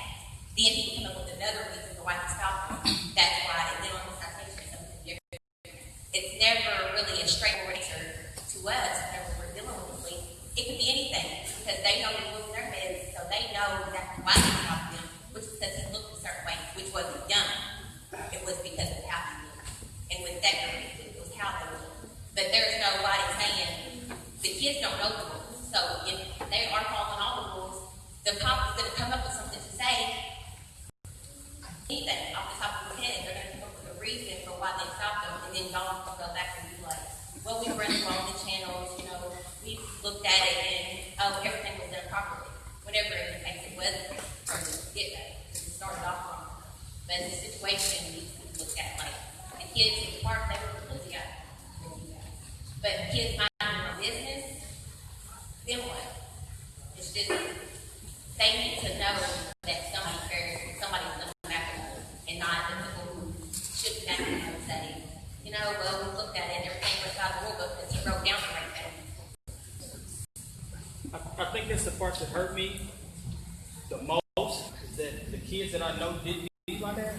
Speaker 21: Then he can come up with another reason for why he stopped him. That's why. And then on the citation, it's something different. It's never really a straightforward answer to us whenever we're dealing with the police. It could be anything because they know the rules in their heads, so they know exactly why they stopped him, which is because he looked a certain way, which wasn't young. It was because of how he looked. And with that, it was how they looked. But there's nobody saying the kids don't know the rules. So if they are following all the rules, the cop is going to come up with something to say. Anything off the top of his head, they're going to come up with a reason for why they stopped them, and then y'all can go back and be like, well, we were running along the channels, you know, we looked at it, and everything was done properly. Whenever in the case it wasn't from the get-go, because it started off wrong. But the situation needs to be looked at, like, the kids in the park, they were completely out. But kids minding their own business, then what? It's just, they need to know that somebody cares, somebody's looking after them, and not the people who should be acting and say, you know, well, we looked at it, everything was out of the rule book because he wrote down the right thing.
Speaker 11: I think that's the part that hurt me the most, is that the kids that I know did things like that.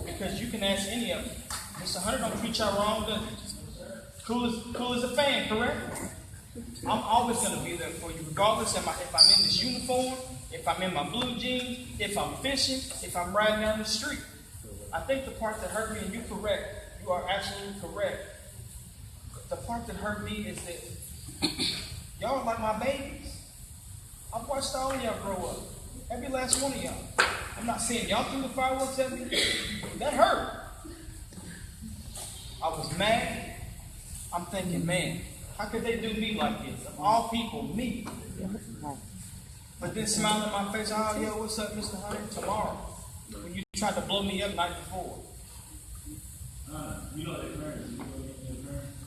Speaker 11: Because you can ask any of them. Mr. Hunter don't treat y'all wrong, does he? Cool as a fan, correct? I'm always going to be there for you, regardless if I'm in this uniform, if I'm in my blue jeans, if I'm fishing, if I'm riding down the street. I think the part that hurt me, and you're correct, you are absolutely correct. The part that hurt me is that y'all are like my babies. I've watched all of y'all grow up. Every last one of y'all. I'm not saying y'all threw the fireworks at me. That hurt. I was mad. I'm thinking, man, how could they do me like this? Of all people, me. But then smiling in my face, oh, yo, what's up, Mr. Hunter? Tomorrow. When you tried to blow me up the night before.
Speaker 9: You know their parents. Did you go get their parents?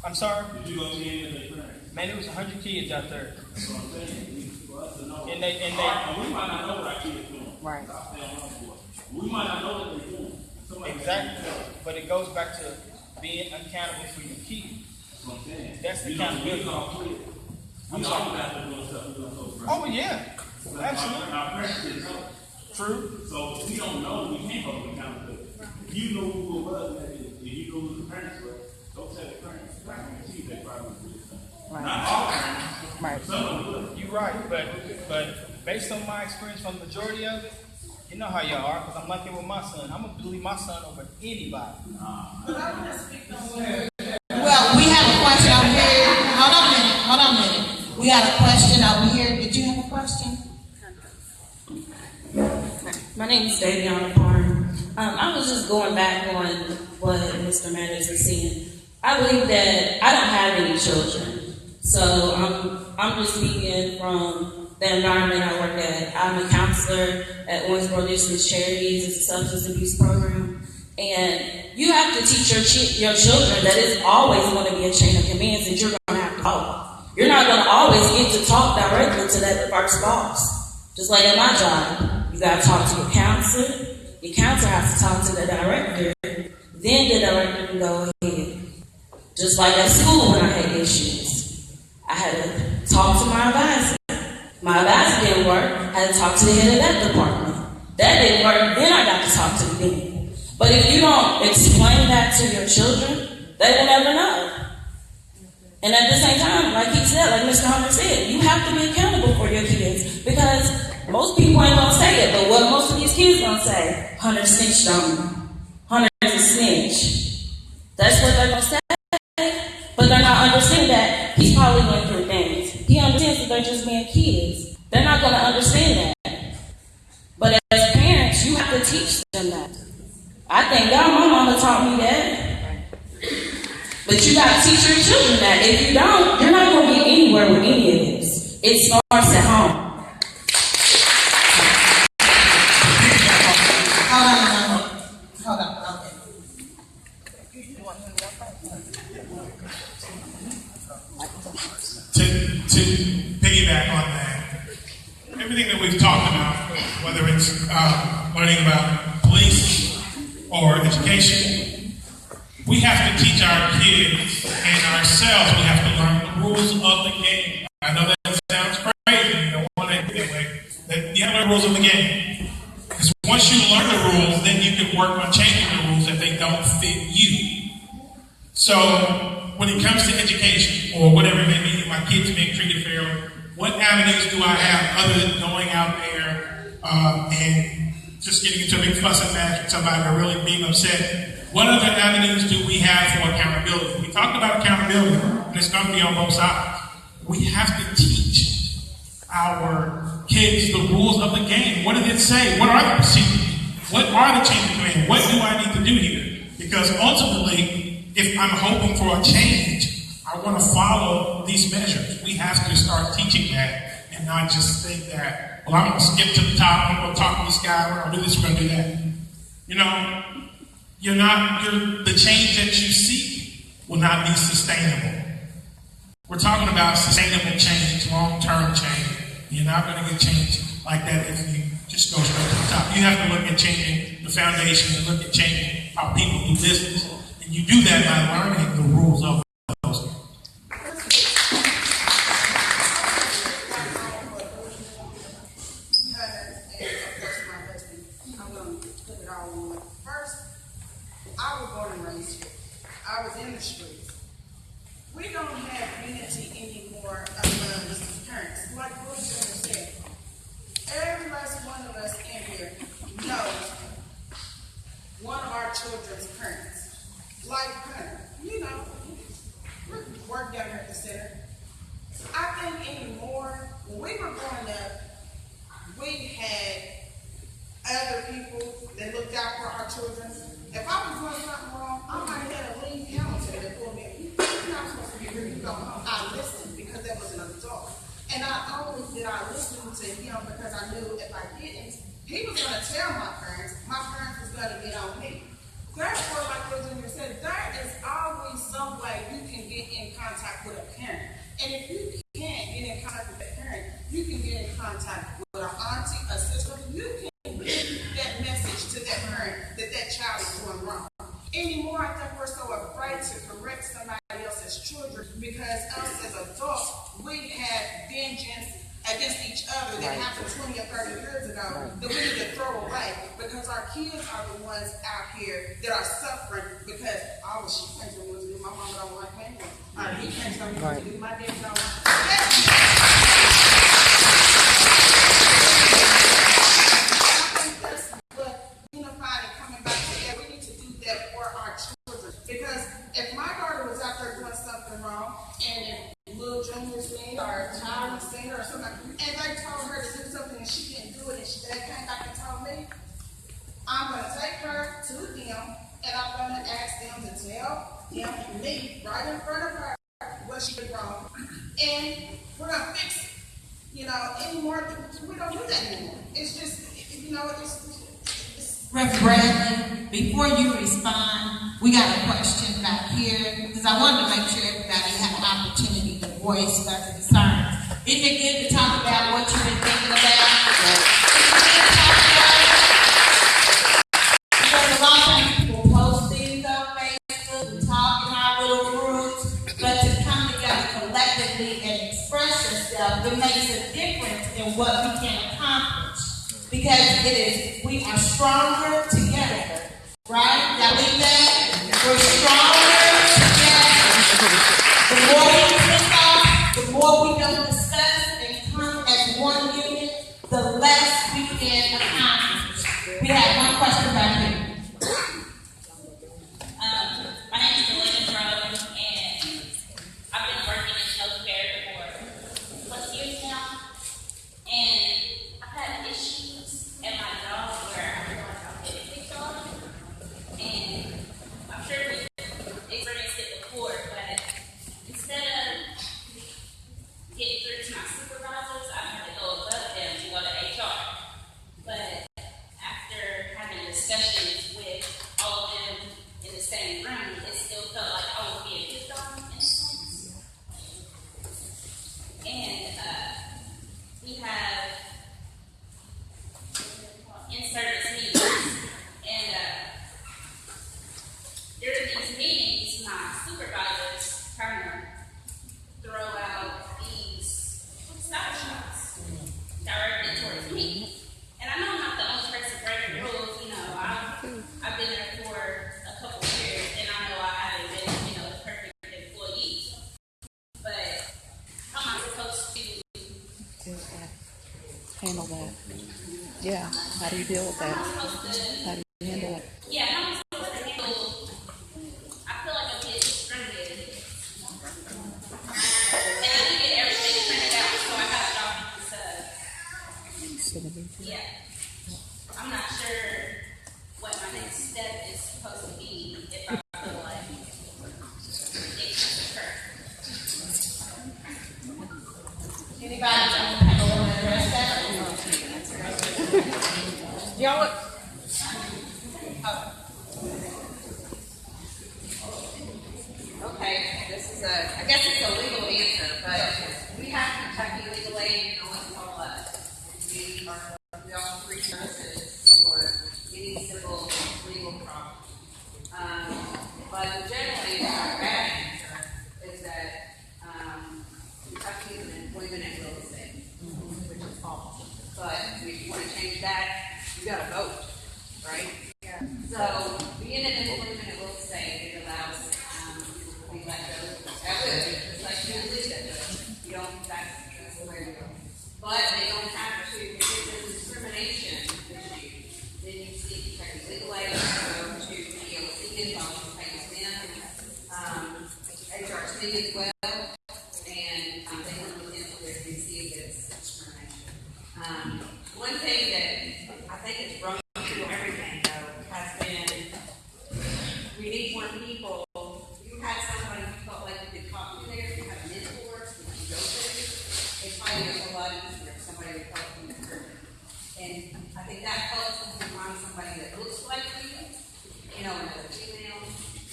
Speaker 11: I'm sorry?
Speaker 9: Did you go get their parents?
Speaker 11: Man, there was 100 kids out there.
Speaker 9: That's what I'm saying. For us to know.
Speaker 11: And they
Speaker 9: we might not know what our kids doing.
Speaker 3: Right.
Speaker 9: We might not know what they're doing.
Speaker 11: Exactly. But it goes back to being accountable for your kids.
Speaker 9: That's what I'm saying.
Speaker 11: That's the
Speaker 9: You know,
Speaker 11: accountability.
Speaker 9: we all clear. We all got to do stuff, we don't know.
Speaker 11: Oh, yeah. Absolutely.
Speaker 9: Our parents didn't know.
Speaker 11: True.
Speaker 9: So if we don't know, we can't hold them accountability. If you know who it was, if you know who the parents were, don't tell the parents. I guarantee you they probably would do something. Not all parents.
Speaker 11: Right.
Speaker 9: Some of them would.
Speaker 11: You're right, but based on my experience from the majority of it, you know how y'all are, because I'm like it with my son. I'm going to believe my son over anybody.
Speaker 3: Well, we have a question over here. Hold on a minute. We got a question over here. Did you have a question?
Speaker 10: My name is Daviana Parn. I was just going back on what Mr. Manners was saying. I believe that I don't have any children, so I'm just speaking from the environment I work at. I'm a counselor at Owensboro Distance Charities. It's a substance abuse program, and you have to teach your children that it's always going to be a chain of commands that you're going to have to follow. You're not going to always get to talk directly to that first boss. Just like at my job. You got to talk to your counselor. Your counselor has to talk to the director. Then the director can go ahead. Just like at school when I had issues. I had to talk to my advisor. My advisor didn't work. I had to talk to the head of that department. That didn't work. Then I got to talk to the dean. But if you don't explain that to your children, they will never know. And at the same time, like he said, like Mr. Hunter said, you have to be accountable for your kids. Because most people ain't gonna say it, but what most of these kids gonna say? Hunter snitched on me. Hunter's a snitch. That's what they're gonna say. But they're not understanding that he's probably went through things. He understands that they're just being kids. They're not gonna understand that. But as parents, you have to teach them that. I thank God my mama taught me that. But you gotta teach your children that. If you don't, you're not gonna get anywhere with any of this. It starts at home.
Speaker 3: Hold on. Okay.
Speaker 23: To piggyback on that, everything that we've talked about, whether it's learning about police or education, we have to teach our kids and ourselves, we have to learn the rules of the game. I know that sounds crazy, you don't want to do it that way, but you have to learn the rules of the game. Because once you learn the rules, then you can work on changing the rules if they don't fit you. So when it comes to education or whatever it may be, my kids being treated fairly, what avenues do I have other than going out there and just getting into a big fuss and match with somebody or really being upset? What other avenues do we have for accountability? We talked about accountability, and it's going to be on both sides. We have to teach our kids the rules of the game. What did it say? What are the procedures? What are the chain of command? What do I need to do here? Because ultimately, if I'm hoping for a change, I want to follow these measures. We have to start teaching that and not just think that, well, I'm going to skip to the top, I'm going to talk to this guy, we're going to do this, we're going to do that. You know, the change that you seek will not be sustainable. We're talking about sustainable change, long-term change. You're not going to get change like that if you just go straight to the top. You have to look at changing the foundation and look at changing how people do business. And you do that by learning the rules of those.
Speaker 12: I was born and raised here. I was in the streets. We don't have unity anymore among parents. Like Bruce said, every last one of us in here knows one of our children's parents. Like her, you know, we work down here at the center. I think anymore, when we were growing up, we had other people that looked out for our children. If I was doing something wrong, I might have had a lean counselor that pulled me. You're not supposed to be here. You go home. I listened because that was an adult. And not only did I listen to him because I knew if I didn't, he was going to tell my parents was going to get on me. Therefore, like Virginia said, there is always some way you can get in contact with a parent. And if you can't get in contact with a parent, you can get in contact with an auntie, a sister. You can give that message to that parent that that child is doing wrong. Anymore, I think we're so afraid to correct somebody else's children suffering because, oh, she can't tell me what to do, my mama don't like me, or he can't tell me what to do, my dad don't. Unified and coming back together, we need to do that for our children. Because if my daughter was out there doing something wrong, and if little junior seen or a child seen her or something, and they told her to do something and she didn't do it, and they came back and told me, I'm going to take her to them, and I'm going to ask them to tell them, me, right in front of her, what she did wrong, and we're going to fix it. You know, anymore, we don't do that anymore. It's just, you know, it's
Speaker 3: Reverend Bradley, before you respond, we got a question back here, because I wanted to make sure everybody had an opportunity to voice their concerns. Isn't it good to talk about what you've been thinking about? Because a lot of times people post things on Facebook, we talk in our little groups, but to come together collectively and express yourself, it makes a difference in what we can accomplish. Because we are stronger together, right? Y'all believe that? We're stronger together. The more we discuss, the more we don't discuss and come as one unit, the less we can accomplish. We have one question back here.
Speaker 10: My name is Melinda Rose, and I've been working in healthcare for plus years now, and I've had issues at my job where I feel like I'm getting picked on, and I'm sure we've experienced it before, but instead of getting through to my supervisors, I had to go above them to go to HR. But after having discussions with all of them in the same room, it still felt like I was being picked on in a sense. And we have in-service meetings, and during these meetings, my supervisors kind of throw out these stop shots directed towards me. And I know I'm not the only person breaking rules. You know, I've been there for a couple of years, and I know I haven't been, you know, the perfect employee. But how am I supposed to
Speaker 2: handle that? Yeah, how do you deal with that? How do you handle it?
Speaker 10: Yeah, how am I supposed to handle? I feel like I'm getting discriminated. And I did get everything printed out, so I have documents. Yeah. I'm not sure what my next step is supposed to be if I feel like it should occur.
Speaker 3: Anybody on the panel want to address that? Y'all,
Speaker 20: Okay, this is I guess it's a legal answer, but we have Kentucky legal aid, you know what it's all about. We offer free services for any civil legal problem. But generally, our bad answer is that Kentucky is an employment and real estate, which is false. But if you want to change that, you got to vote, right? Yeah. So being an employment and real estate, it allows people to be let go. That would, just like you did that. You don't, that's the way to go. But they don't have to, if there's discrimination issue, then you see Kentucky legal aid, go to EOC info, pays them, HRC as well, and they look into it and see if it's discrimination. One thing that I think is wrong through everything, though, has been we need more people. You had somebody you felt like you could talk to there, you have mentors that you go to. It's probably a lot easier if somebody would help you there. And I think that helps if you find somebody that looks like you know, another female,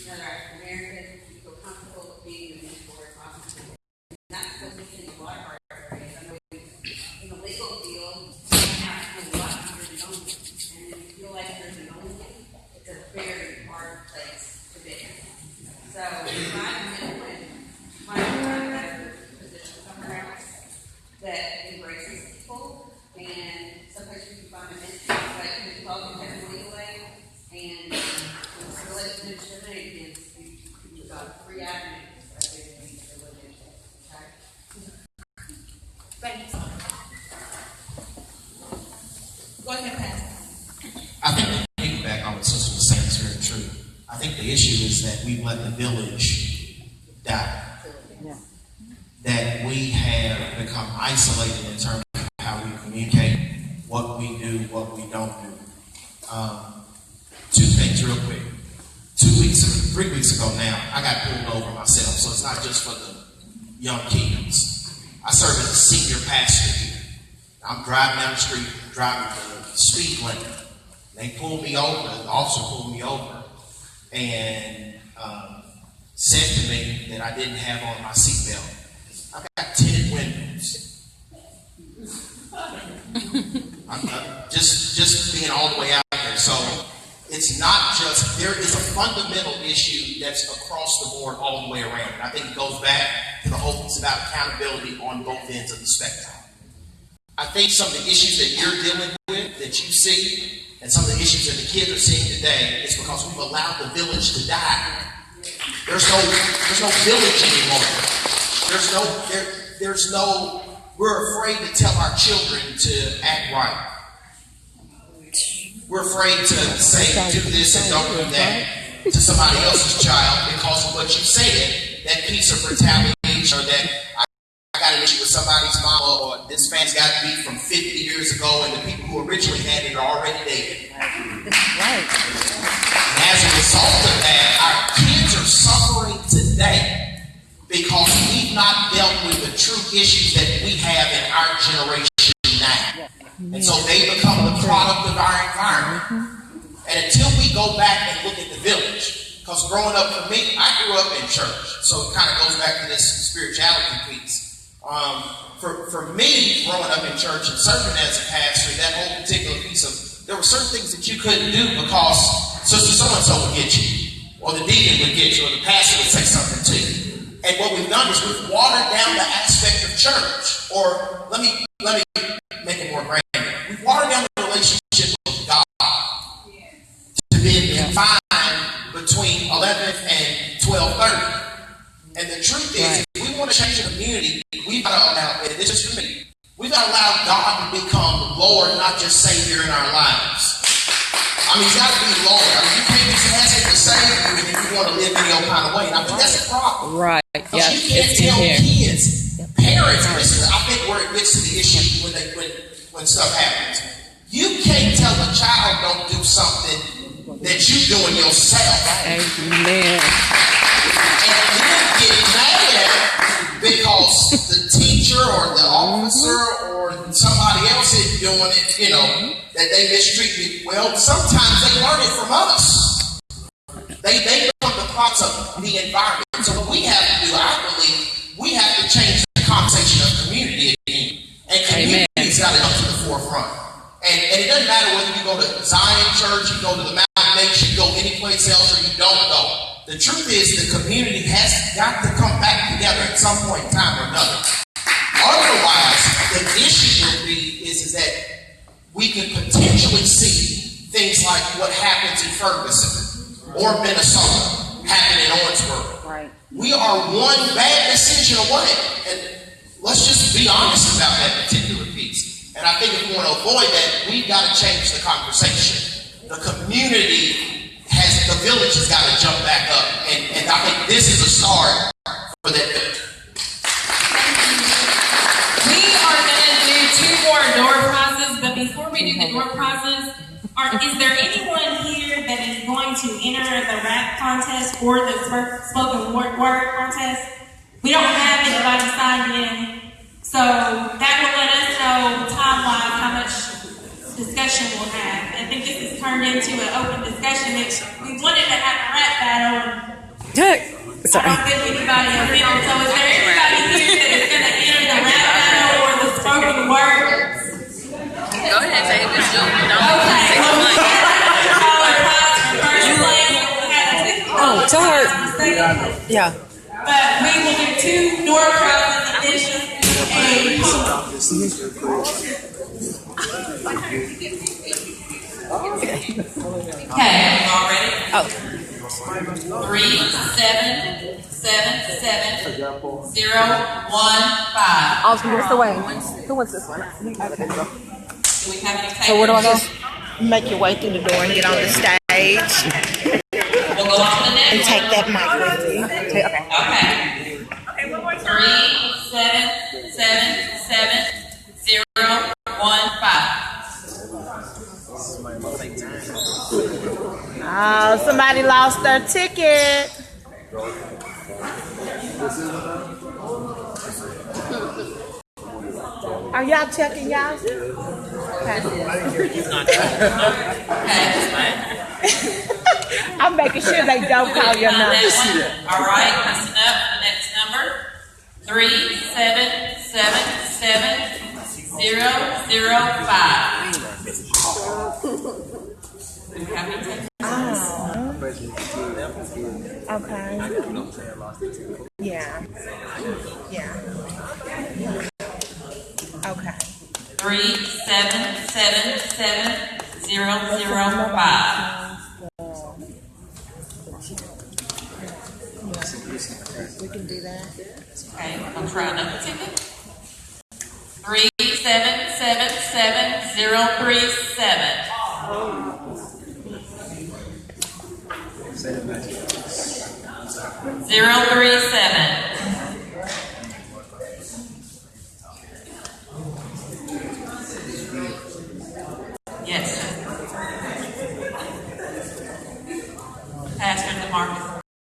Speaker 20: another African American, you feel comfortable with being a mentor and talking to them. That's what we can do a lot of our areas. I know in the legal field, you have to do a lot of your own. And if you feel like there's an only, it's a very hard place to be. So if I'm in a better position somewhere else that embraces people, and sometimes you can find a mentor, like you can talk to them legally, and it's really to discriminate against you, you've got 3 avenues that they need to look into, okay?
Speaker 5: Thank you. Go ahead, Pat.
Speaker 12: I think that piggyback on what Sister was saying is very true. I think the issue is that we've let the village die. That we have become isolated in terms of how we communicate, what we do, what we don't do. 2 things real quick. 3 weeks ago now, I got pulled over myself, so it's not just for the young kids. I serve as a senior pastor here. I'm driving down the street, driving the speed limit. They pulled me over, the officer pulled me over, and said to me that I didn't have on my seatbelt. I've got tinted windows. I'm just being all the way out there. So it's not just, there is a fundamental issue that's across the board all the way around. And I think it goes back to the whole piece about accountability on both ends of the spectrum. I think some of the issues that you're dealing with, that you see, and some of the issues that the kids are seeing today is because we've allowed the village to die. There's no village anymore. We're afraid to tell our children to act right. We're afraid to say, do this and don't do that to somebody else's child because of what you said, that piece of retaliation, or that I got an issue with somebody's mama, or this family's got beef from 50 years ago, and the people who originally had it are already dead.
Speaker 2: Right.
Speaker 12: And as a result of that, our kids are suffering today because we've not dealt with the true issues that we have in our generation now. And so they become the product of our environment. And until we go back and look at the village, because growing up for me, I grew up in church, so it kind of goes back to this spirituality piece. For me, growing up in church and serving as a pastor, that whole particular piece of, there were certain things that you couldn't do because Sister So-and-so would get you, or the deacon would get you, or the pastor would say something to you. And what we've done is we've watered down the aspect of church, or let me make it more grand. We've watered down the relationship with God to be confined between 11th and 12:30. And the truth is, if we want to change the community, we've got to allow, and this is for me, we've got to allow God to become Lord, not just Savior in our lives. I mean, he's got to be Lord. I mean, you can't just ask him to save you and then you want to live any old kind of way. And I think that's a problem.
Speaker 2: Right.
Speaker 12: Because you can't tell kids, parents, this is, I think, where it gets to the issue when stuff happens. You can't tell a child don't do something that you're doing yourself.
Speaker 2: Amen.
Speaker 12: And you get mad at it because the teacher or the officer or somebody else is doing it, you know, that they mistreat you. Well, sometimes they learn it from us. They become the parts of the environment. So what we have to do, I believe, we have to change the conversation of community again. And community's got to come to the forefront. And it doesn't matter whether you go to Zion Church, you go to the Mountain Nation, you go any place else, or you don't go. The truth is the community has got to come back together at some point in time or another. Otherwise, the issue will be is that we can potentially see things like what happens in Ferguson or Minnesota happen in Owensboro.
Speaker 2: Right.
Speaker 12: We are one bad decision away. And let's just be honest about that particular piece. And I think if we want to avoid that, we've got to change the conversation. The community the village has got to jump back up. And I think this is a start for that village.
Speaker 5: We are going to do 2 more door prizes, but before we do the door prizes, is there anyone here that is going to enter the rap contest or the spoken word contest? We don't have anybody signed in, so that will let us know time-wise how much discussion we'll have. I think this has turned into an open discussion. We wanted to have a rap battle.
Speaker 2: Sorry.
Speaker 5: I don't think anybody else did. So is there anybody here that is going to enter the rap battle or the spoken word?
Speaker 18: Go ahead, take this joke.
Speaker 5: Okay.
Speaker 2: Oh, tell her. Yeah.
Speaker 5: But we will do 2 door prizes addition Okay.
Speaker 18: Already?
Speaker 2: Oh.
Speaker 20: 3777015.
Speaker 2: Austin, what's the way? Who wants this one?
Speaker 20: Do we have any takers?
Speaker 2: So where do I go?
Speaker 12: Make your way through the door and get on the stage.
Speaker 20: We'll go on to the next
Speaker 12: And take that mic with you.
Speaker 20: Okay. 3777015.
Speaker 12: Oh, somebody lost their ticket. Are y'all checking y'all? I'm making sure they don't call your number.
Speaker 20: All right, listen up. The next number: 3777005. Do we have any takers?
Speaker 12: Okay. Yeah. Okay.
Speaker 20: 3777005.
Speaker 12: We can do that.
Speaker 20: Okay, I'll try another ticket. 3777037. 037. Yes. Pastor DeMarcus.